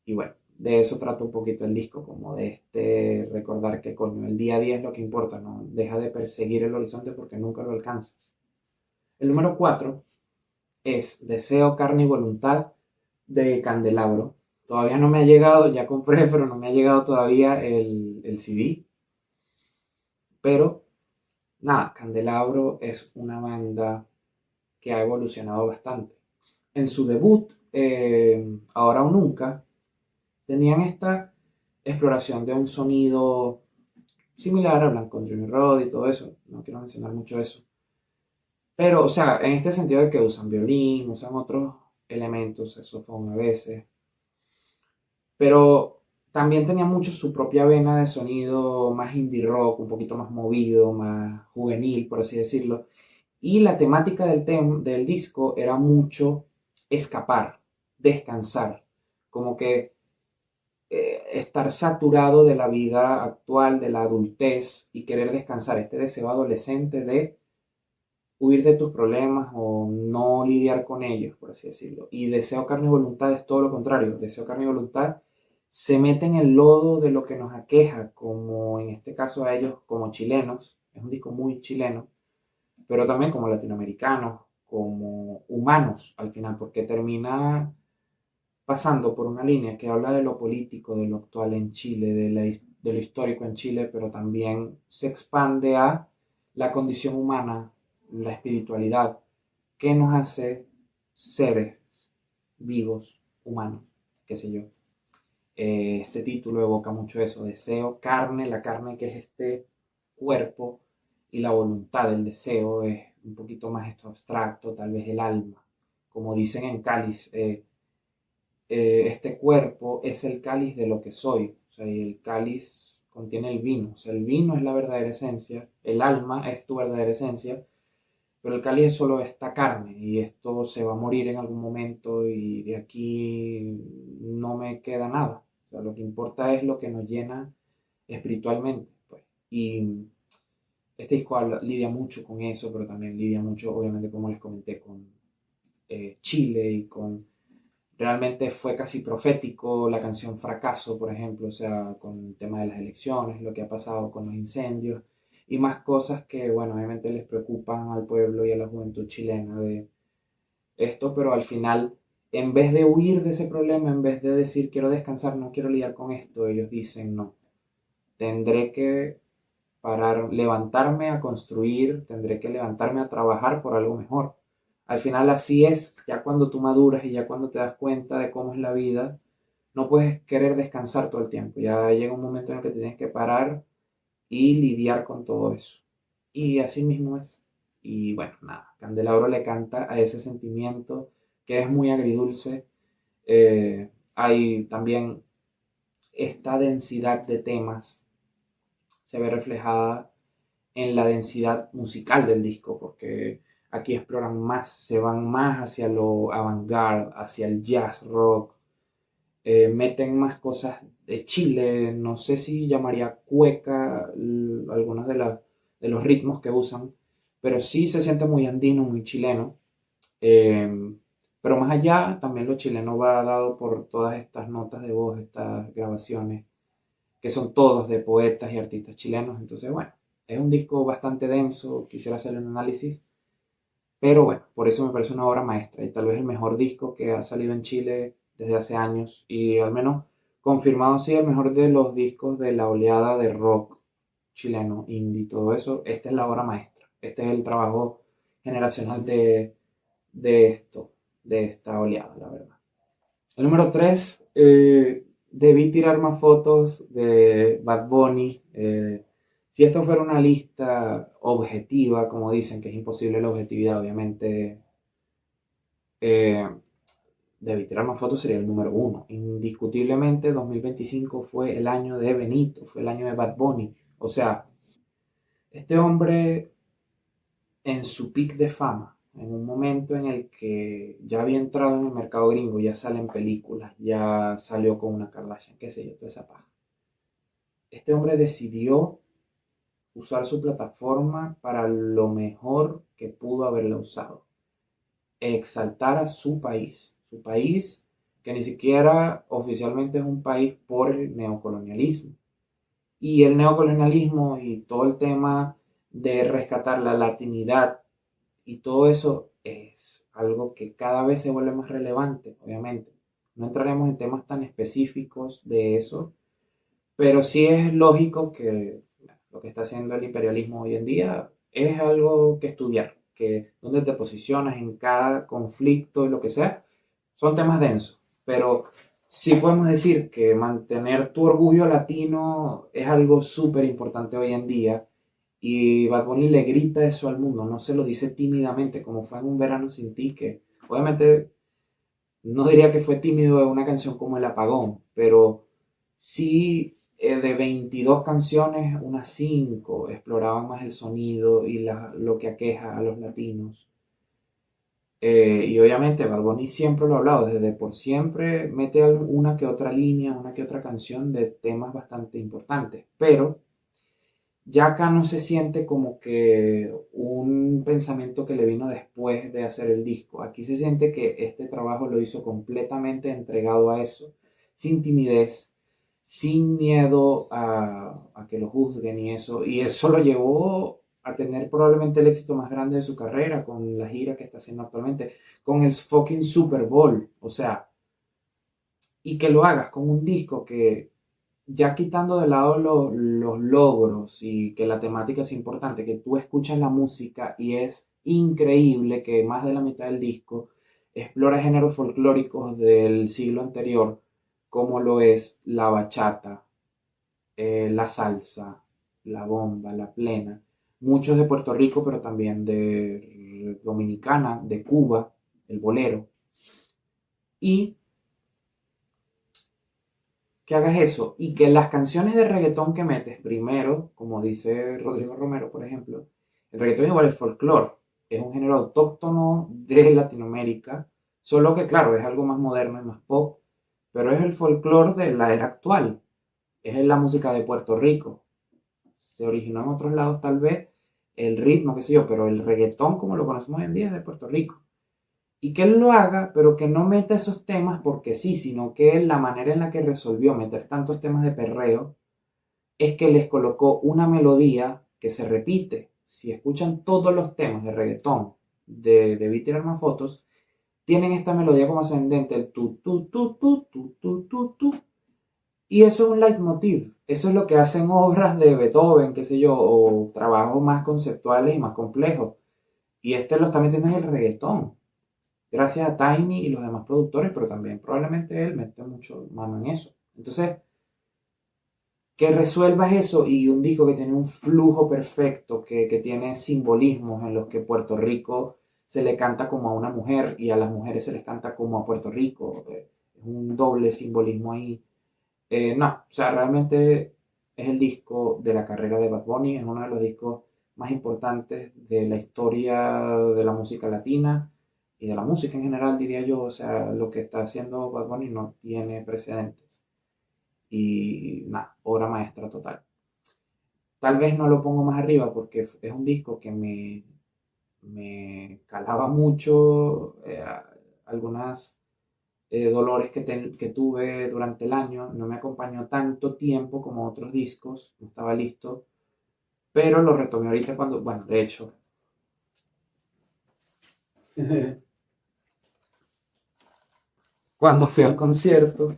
bueno, de eso trata un poquito el disco, como de recordar que coño, el día a día es lo que importa, ¿no? Deja de perseguir el horizonte porque nunca lo alcanzas. El número 4 es Deseo, carne y voluntad de Candelabro. Todavía no me ha llegado, ya compré, pero no me ha llegado todavía el CD. Pero nada, Candelabro es una banda que ha evolucionado bastante. En su debut, Ahora o Nunca, tenían esta exploración de un sonido similar a Blanco Dream Road y todo eso. No quiero mencionar mucho eso. Pero, o sea, en este sentido de que usan violín, usan otros elementos, saxofón a veces. Pero también tenía mucho su propia vena de sonido más indie rock, un poquito más movido, más juvenil, por así decirlo. Y la temática del disco era mucho escapar, descansar. Como que estar saturado de la vida actual, de la adultez y querer descansar, este deseo adolescente de huir de tus problemas o no lidiar con ellos, por así decirlo. Y Deseo, carne y voluntad es todo lo contrario. Deseo, carne y voluntad se mete en el lodo de lo que nos aqueja, como en este caso a ellos como chilenos, es un disco muy chileno, pero también como latinoamericanos, como humanos al final, porque termina pasando por una línea que habla de lo político, de lo actual en Chile, de lo histórico en Chile, pero también se expande a la condición humana, la espiritualidad, que nos hace seres vivos, humanos, qué sé yo. Este título evoca mucho eso, deseo, carne, la carne que es este cuerpo y la voluntad del deseo es un poquito más esto abstracto, tal vez el alma. Como dicen en Cáliz, este cuerpo es el cáliz de lo que soy. O sea, y el cáliz contiene el vino. O sea, el vino es la verdadera esencia, el alma es tu verdadera esencia, pero el cáliz es solo esta carne y esto se va a morir en algún momento y de aquí no me queda nada. O sea, lo que importa es lo que nos llena espiritualmente, pues. Y este disco lidia mucho con eso, pero también lidia mucho, obviamente, como les comenté, con Chile y con realmente fue casi profético la canción Fracaso, por ejemplo, o sea, con el tema de las elecciones, lo que ha pasado con los incendios y más cosas que, bueno, obviamente les preocupan al pueblo y a la juventud chilena de esto, pero al final, en vez de huir de ese problema, en vez de decir quiero descansar, no quiero lidiar con esto, ellos dicen no, tendré que parar, levantarme a construir, tendré que levantarme a trabajar por algo mejor. Al final así es, ya cuando tú maduras y ya cuando te das cuenta de cómo es la vida, no puedes querer descansar todo el tiempo. Ya llega un momento en el que te tienes que parar y lidiar con todo eso. Y así mismo es. Y bueno, nada, Candelabro le canta a ese sentimiento que es muy agridulce. Hay también esta densidad de temas, se ve reflejada en la densidad musical del disco, porque aquí exploran más, se van más hacia lo avant-garde, hacia el jazz rock, meten más cosas de Chile, no sé si llamaría cueca algunos de los ritmos que usan, pero sí se siente muy andino, muy chileno. Pero más allá, también lo chileno va dado por todas estas notas de voz, estas grabaciones que son todos de poetas y artistas chilenos. Entonces, bueno, es un disco bastante denso, quisiera hacer un análisis, pero bueno, por eso me parece una obra maestra y tal vez el mejor disco que ha salido en Chile desde hace años y al menos confirmado sí el mejor de los discos de la oleada de rock chileno, indie, todo eso. Esta es la obra maestra, este es el trabajo generacional de esto, de esta oleada, la verdad. El número 3, debí tirar más fotos de Bad Bunny. Si esto fuera una lista objetiva, como dicen, que es imposible la objetividad, obviamente, eh, debí tirar más fotos sería el número 1. Indiscutiblemente, 2025 fue el año de Benito, fue el año de Bad Bunny. O sea, este hombre en su pic de fama, en un momento en el que ya había entrado en el mercado gringo, ya sale en películas, ya salió con una Kardashian, qué sé yo, toda esa paja. Este hombre decidió usar su plataforma para lo mejor que pudo haberla usado. Exaltar a su país que ni siquiera oficialmente es un país por el neocolonialismo. Y el neocolonialismo y todo el tema de rescatar la latinidad y todo eso es algo que cada vez se vuelve más relevante, obviamente. No entraremos en temas tan específicos de eso, pero sí es lógico que lo que está haciendo el imperialismo hoy en día es algo que estudiar, que donde te posicionas en cada conflicto y lo que sea, son temas densos, pero sí podemos decir que mantener tu orgullo latino es algo súper importante hoy en día y Bad Bunny le grita eso al mundo, no se lo dice tímidamente, como fue en Un Verano Sin Ti, que obviamente no diría que fue tímido en una canción como El Apagón, pero sí de 22 canciones, unas 5 exploraban más el sonido y lo que aqueja a los latinos. Y obviamente Bad Bunny siempre lo ha hablado, desde por siempre mete una que otra línea, una que otra canción de temas bastante importantes, pero ya acá no se siente como que un pensamiento que le vino después de hacer el disco. Aquí se siente que este trabajo lo hizo completamente entregado a eso, sin timidez, sin miedo a que lo juzguen y eso. Y eso lo llevó a tener probablemente el éxito más grande de su carrera con la gira que está haciendo actualmente, con el fucking Super Bowl. O sea, y que lo hagas con un disco que ya quitando de lado los logros y que la temática es importante, que tú escuchas la música y es increíble que más de la mitad del disco explora géneros folclóricos del siglo anterior, como lo es la bachata, la salsa, la bomba, la plena, muchos de Puerto Rico, pero también de Dominicana, de Cuba, el bolero, y que hagas eso y que las canciones de reggaetón que metes primero, como dice Rodrigo Romero, por ejemplo, el reggaetón igual es folclore, es un género autóctono de Latinoamérica, solo que claro, es algo más moderno y más pop, pero es el folclore de la era actual, es la música de Puerto Rico, se originó en otros lados tal vez, el ritmo, qué sé yo, pero el reggaetón como lo conocemos hoy en día es de Puerto Rico y que él lo haga, pero que no meta esos temas porque sí, sino que la manera en la que resolvió meter tantos temas de perreo es que les colocó una melodía que se repite. Si escuchan todos los temas de reggaetón de Debí tirar más fotos, tienen esta melodía como ascendente, el tu, tu, tu, tu, tu, tu, tu, tu. Y eso es un leitmotiv. Eso es lo que hacen obras de Beethoven, qué sé yo, o trabajos más conceptuales y más complejos. Y este lo está metiendo en el reggaetón gracias a Tiny y los demás productores, pero también probablemente él mete mucho mano en eso. Entonces, que resuelvas eso y un disco que tiene un flujo perfecto, que tiene simbolismos en los que Puerto Rico se le canta como a una mujer y a las mujeres se les canta como a Puerto Rico. Es un doble simbolismo ahí. No, o sea, realmente es el disco de la carrera de Bad Bunny, es uno de los discos más importantes de la historia de la música latina y de la música en general, diría yo. O sea, lo que está haciendo Bad Bunny no tiene precedentes. Y nada, obra maestra total. Tal vez no lo pongo más arriba porque es un disco que me calaba mucho algunas dolores que tuve durante el año. No me acompañó tanto tiempo como otros discos, no estaba listo, pero lo retomé ahorita cuando, bueno, de hecho, cuando fui al concierto,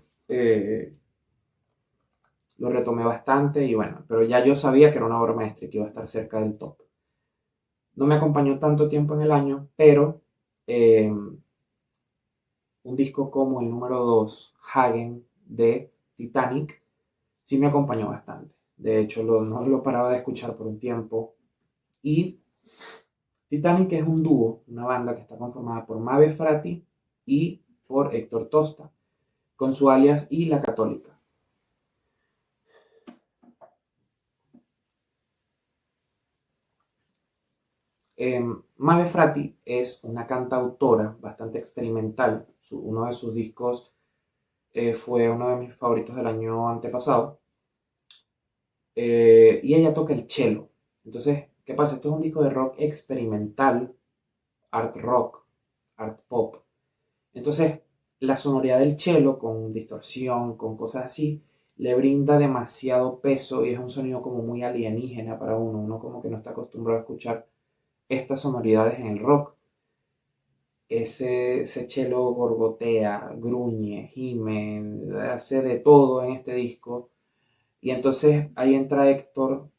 lo retomé bastante y bueno, pero ya yo sabía que era una obra maestra y que iba a estar cerca del top. No me acompañó tanto tiempo en el año, pero un disco como el número 2 Hagen de Titanic, sí me acompañó bastante. De hecho, no lo paraba de escuchar por un tiempo. Y Titanic es un dúo, una banda que está conformada por Mabe Frati y por Héctor Tosta, con su alias Y La Católica. Mabe Frati es una cantautora bastante experimental. Uno de sus discos fue uno de mis favoritos del año antepasado. Y ella toca el cello. Entonces, ¿qué pasa? Esto es un disco de rock experimental, art rock, art pop. Entonces, la sonoridad del cello con distorsión, con cosas así, le brinda demasiado peso y es un sonido como muy alienígena para uno. Uno como que no está acostumbrado a escuchar estas sonoridades en el rock. Ese cello gorgotea, gruñe, gime, hace de todo en este disco. Y entonces ahí entra Héctor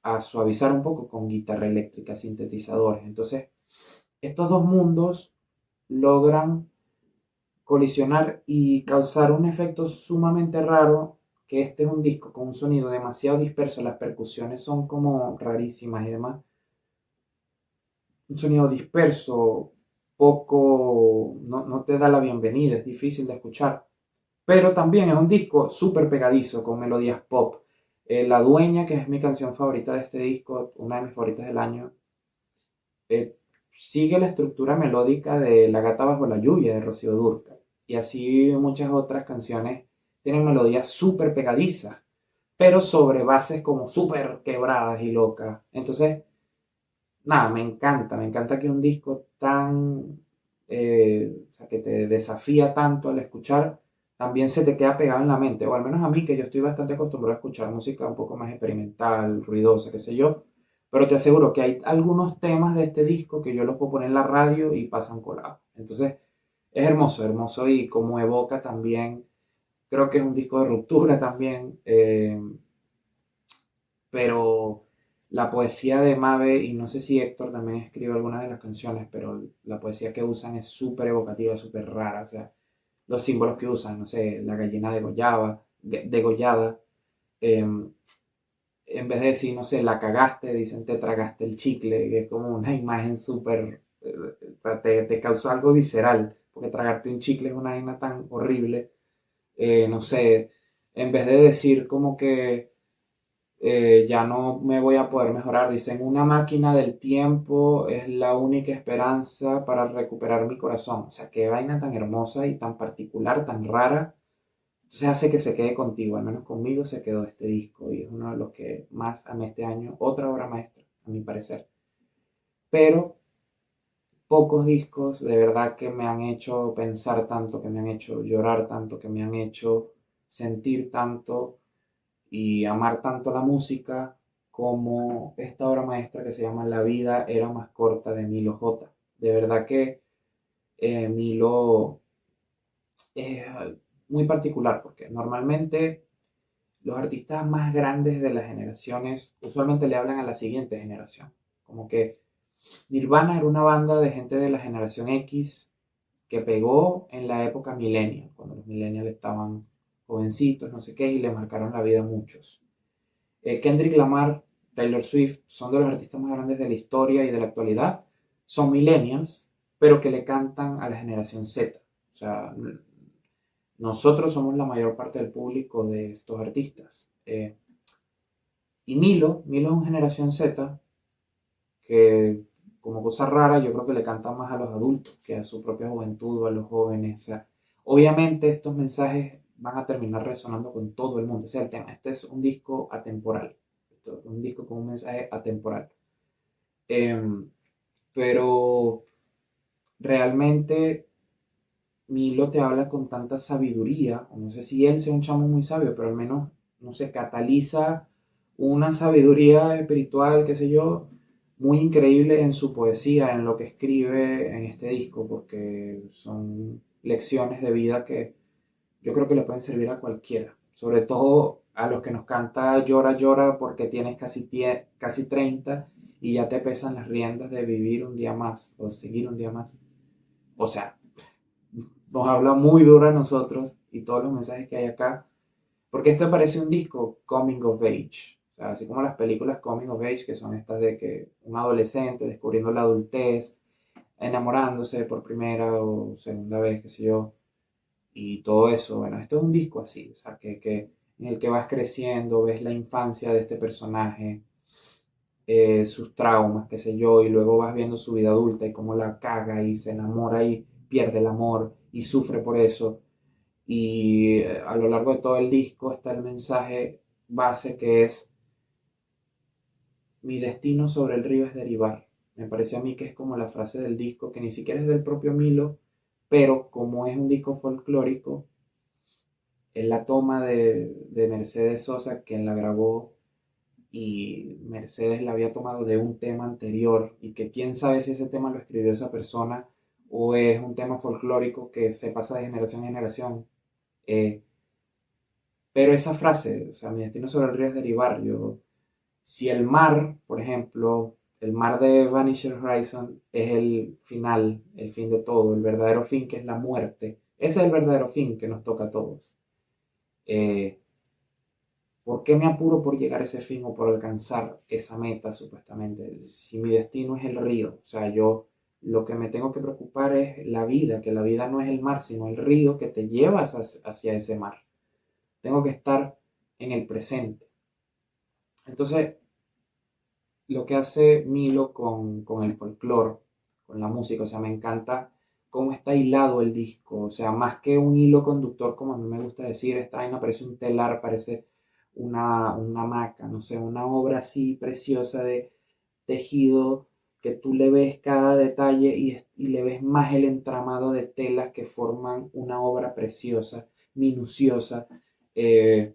a suavizar un poco con guitarra eléctrica, sintetizadores. Entonces, estos dos mundos logran colisionar y causar un efecto sumamente raro, que este es un disco con un sonido demasiado disperso, las percusiones son como rarísimas y demás. Un sonido disperso, poco, no te da la bienvenida, es difícil de escuchar. Pero también es un disco súper pegadizo, con melodías pop. La Dueña, que es mi canción favorita de este disco, una de mis favoritas del año, eh, sigue la estructura melódica de La Gata Bajo la Lluvia de Rocío Dúrcal. Y así muchas otras canciones tienen melodías súper pegadizas, pero sobre bases como súper quebradas y locas. Entonces, nada, me encanta que un disco tan, o sea, que te desafía tanto al escuchar, también se te queda pegado en la mente, o al menos a mí, que yo estoy bastante acostumbrado a escuchar música un poco más experimental, ruidosa, qué sé yo, pero te aseguro que hay algunos temas de este disco que yo los puedo poner en la radio y pasan colados. Entonces, es hermoso, hermoso y como evoca también, creo que es un disco de ruptura también, pero la poesía de Mabe, y no sé si Héctor también escribe algunas de las canciones, pero la poesía que usan es súper evocativa, súper rara, o sea, los símbolos que usan, no sé, la gallina degollada, eh, en vez de decir, no sé, la cagaste, dicen te tragaste el chicle, que es como una imagen súper, te causa algo visceral, porque tragarte un chicle es una vaina tan horrible, no sé, en vez de decir como que ya no me voy a poder mejorar. Dicen, una máquina del tiempo es la única esperanza para recuperar mi corazón. O sea, qué vaina tan hermosa y tan particular, tan rara. Entonces hace que se quede contigo, al menos conmigo se quedó este disco y es uno de los que más amé este año. Otra obra maestra, a mi parecer. Pero pocos discos de verdad que me han hecho pensar tanto, que me han hecho llorar tanto, que me han hecho sentir tanto y amar tanto la música como esta obra maestra que se llama La vida era más corta de Milo J. De verdad que Milo es muy particular porque normalmente los artistas más grandes de las generaciones usualmente le hablan a la siguiente generación. Como que Nirvana era una banda de gente de la generación X que pegó en la época millennial, cuando los millennials estaban jovencitos, no sé qué, y le marcaron la vida a muchos. Kendrick Lamar, Taylor Swift son de los artistas más grandes de la historia y de la actualidad. Son millennials, pero que le cantan a la generación Z. O sea, nosotros somos la mayor parte del público de estos artistas. Y Milo es una generación Z que, como cosa rara, yo creo que le canta más a los adultos que a su propia juventud o a los jóvenes. O sea, obviamente estos mensajes van a terminar resonando con todo el mundo. Ese es el tema. Este es un disco atemporal. Esto es un disco con un mensaje atemporal. Eh, pero realmente Milo te habla con tanta sabiduría, o no sé si él sea un chamo muy sabio, pero al menos, no sé, cataliza una sabiduría espiritual, qué sé yo, muy increíble en su poesía, en lo que escribe en este disco, porque son lecciones de vida que yo creo que le pueden servir a cualquiera, sobre todo a los que nos canta Llora, llora porque tienes casi 30 y ya te pesan las riendas de vivir un día más o de seguir un día más. O sea, nos habla muy duro a nosotros y todos los mensajes que hay acá, porque esto parece un disco coming of age, o sea, así como las películas coming of age, que son estas de que un adolescente descubriendo la adultez, enamorándose por primera o segunda vez, qué sé yo, y todo eso. Bueno, esto es un disco así, o sea, en el que vas creciendo, ves la infancia de este personaje, sus traumas, qué sé yo, y luego vas viendo su vida adulta y cómo la caga y se enamora y pierde el amor y sufre por eso. Y a lo largo de todo el disco está el mensaje base que es: mi destino sobre el río es derivar. Me parece a mí que es como la frase del disco, que ni siquiera es del propio Milo, pero como es un disco folclórico, es la toma de Mercedes Sosa, quien la grabó, y Mercedes la había tomado de un tema anterior, y que quién sabe si ese tema lo escribió esa persona o es un tema folclórico que se pasa de generación en generación. Eh, pero esa frase, o sea, mi destino sobre el río es derivar. Si el mar, por ejemplo, el mar de Vanisher Horizon es el final, el fin de todo, el verdadero fin que es la muerte, ese es el verdadero fin que nos toca a todos. Eh, ¿Por qué me apuro por llegar a ese fin o por alcanzar esa meta, supuestamente? Si mi destino es el río, o sea, yo lo que me tengo que preocupar es la vida, que la vida no es el mar, sino el río que te lleva hacia ese mar. Tengo que estar en el presente. Entonces, lo que hace Milo con el folclore, con la música, o sea, me encanta cómo está hilado el disco, o sea, más que un hilo conductor, como a mí me gusta decir, esta vaina parece un telar, parece una hamaca, no sé, una obra así preciosa de tejido, que tú le ves cada detalle y le ves más el entramado de telas que forman una obra preciosa, minuciosa. Eh,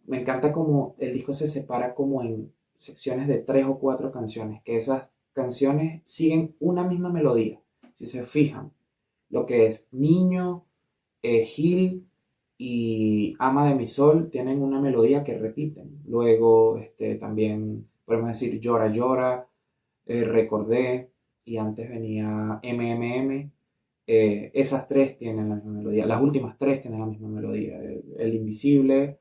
Me encanta como el disco se separa como en secciones de 3 o 4 canciones, que esas canciones siguen una misma melodía. Si se fijan, lo que es Niño, Gil y Ama de mi Sol tienen una melodía que repiten. Luego también podemos decir Llora Llora, Recordé, y antes venía MMM. Esas tres tienen la misma melodía. Las últimas tres tienen la misma melodía. El Invisible,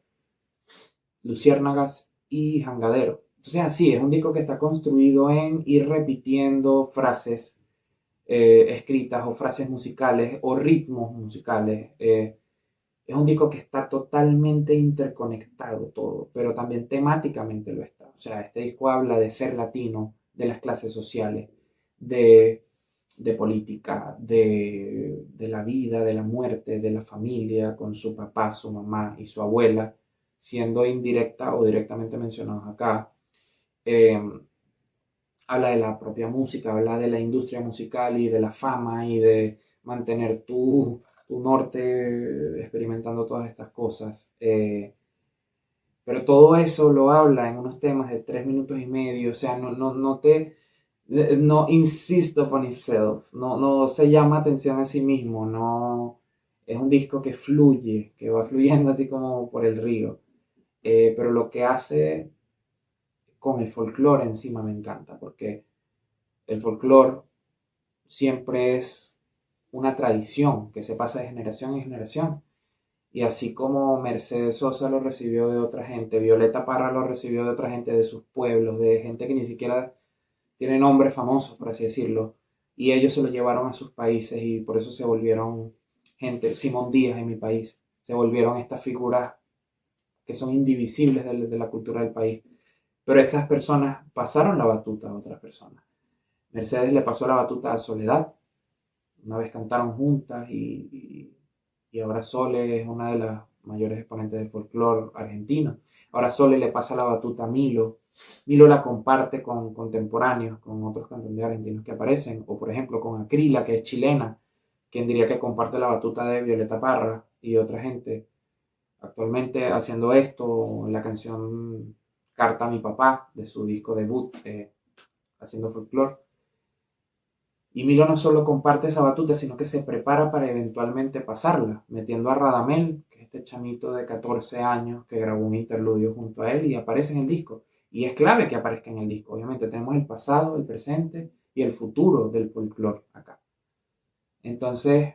Luciérnagas y Jangadero. Entonces así, es un disco que está construido en ir repitiendo frases escritas o frases musicales o ritmos musicales. Es un disco que está totalmente interconectado todo, pero también temáticamente lo está. O sea, este disco habla de ser latino, de las clases sociales, de, de política, de la vida, de la muerte, de la familia, con su papá, su mamá y su abuela, siendo indirecta o directamente mencionados acá. Eh, Habla de la propia música, habla de la industria musical y de la fama y de mantener tu norte experimentando todas estas cosas. Pero todo eso lo habla en unos temas de 3 minutos y medio, o sea, no insist upon itself, no se llama atención a sí mismo, no, es un disco que fluye, que va fluyendo así como por el río. Pero lo que hace con el folclore encima me encanta, porque el folclore siempre es una tradición que se pasa de generación en generación. Y así como Mercedes Sosa lo recibió de otra gente, Violeta Parra lo recibió de otra gente, de sus pueblos, de gente que ni siquiera tiene nombres famosos, por así decirlo, y ellos se lo llevaron a sus países y por eso se volvieron gente, Simón Díaz en mi país, se volvieron estas figuras que son indivisibles de la cultura del país. Pero esas personas pasaron la batuta a otras personas. Mercedes le pasó la batuta a Soledad, una vez cantaron juntas y ahora Sole es una de las mayores exponentes de folclore argentino. Ahora Sole le pasa la batuta a Milo. Milo la comparte con contemporáneos, con otros cantantes argentinos que aparecen, o por ejemplo con Acrila, que es chilena, quien diría que comparte la batuta de Violeta Parra y otra gente. Actualmente haciendo esto, la canción Carta a mi papá, de su disco debut, haciendo folclore. Y Milo no solo comparte esa batuta, sino que se prepara para eventualmente pasarla, metiendo a Radamel, que es este chamito de 14 años que grabó un interludio junto a él y aparece en el disco. Y es clave que aparezca en el disco. Obviamente tenemos el pasado, el presente y el futuro del folclore acá. Entonces,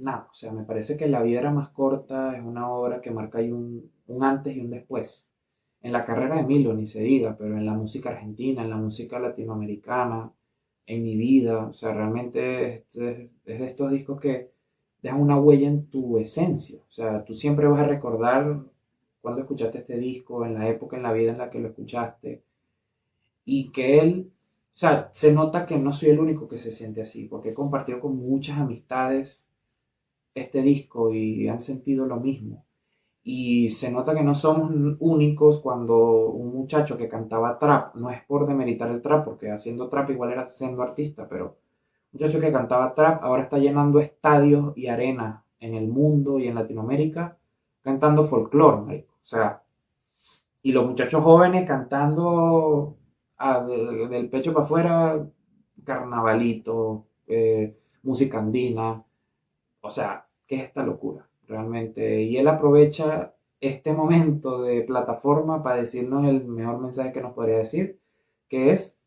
nada, o sea, me parece que La vida era más corta es una obra que marca ahí un antes y un después. En la carrera de Milo, ni se diga, pero en la música argentina, en la música latinoamericana, en mi vida, o sea, realmente es de estos discos que dejan una huella en tu esencia. O sea, tú siempre vas a recordar cuando escuchaste este disco, en la época en la vida en la que lo escuchaste, y que él, o sea, se nota que no soy el único que se siente así, porque he compartido con muchas amistades este disco y han sentido lo mismo. Y se nota que no somos únicos cuando un muchacho que cantaba trap, no es por demeritar el trap, porque haciendo trap igual era siendo artista, pero un muchacho que cantaba trap ahora está llenando estadios y arenas en el mundo y en Latinoamérica cantando folclore, marico. O sea, y los muchachos jóvenes cantando del pecho para afuera, carnavalito, música andina, o sea, ¿qué es esta locura? Realmente. Y él aprovecha este momento de plataforma para decirnos el mejor mensaje que nos podría decir, que es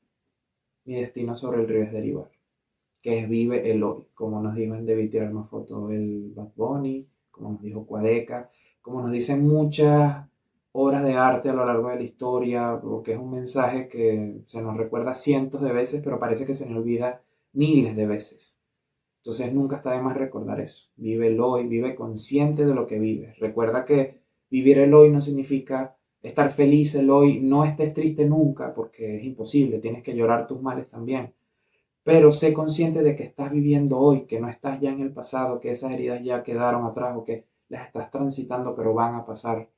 mi destino sobre el río es derivar, que es vive el hoy, como nos dijo en Debí tirar más fotos el Bad Bunny, como nos dijo Cuadeca, como nos dicen muchas obras de arte a lo largo de la historia, porque es un mensaje que se nos recuerda cientos de veces, pero parece que se nos olvida miles de veces. Entonces nunca está de más recordar eso. Vive el hoy, vive consciente de lo que vives. Recuerda que vivir el hoy no significa estar feliz el hoy, no estés triste nunca, porque es imposible, tienes que llorar tus males también. Pero sé consciente de que estás viviendo hoy, que no estás ya en el pasado, que esas heridas ya quedaron atrás o que las estás transitando, pero van a pasar.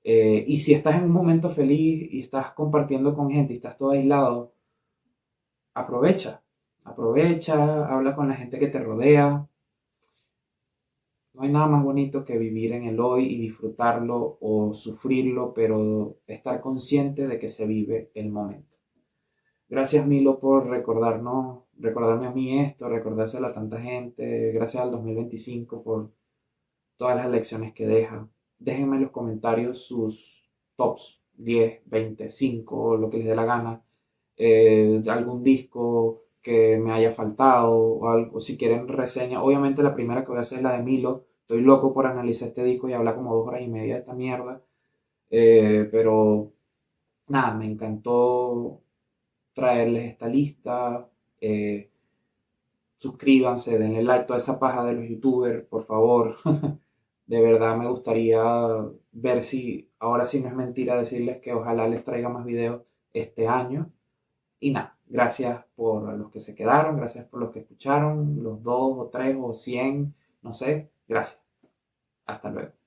Y si estás en un momento feliz y estás compartiendo con gente y estás todo aislado, aprovecha, aprovecha, habla con la gente que te rodea. No hay nada más bonito que vivir en el hoy y disfrutarlo o sufrirlo, pero estar consciente de que se vive el momento. Gracias Milo por recordarme a mí esto, recordárselo a tanta gente. Gracias al 2025 por todas las lecciones que deja. Déjenme en los comentarios sus tops 10, 20, 5, lo que les dé la gana. Algún disco que me haya faltado o algo. Si quieren reseña, obviamente la primera que voy a hacer es la de Milo. Estoy loco por analizar este disco y hablar como 2 horas y media de esta mierda. Pero nada, me encantó traerles esta lista. Eh, Suscríbanse, denle like a toda esa paja de los youtubers, por favor. De verdad me gustaría ver si, ahora sí no es mentira decirles que ojalá les traiga más videos este año. Y nada, gracias por los que se quedaron, gracias por los que escucharon, los 2 o 3 o 100, no sé, gracias. Hasta luego.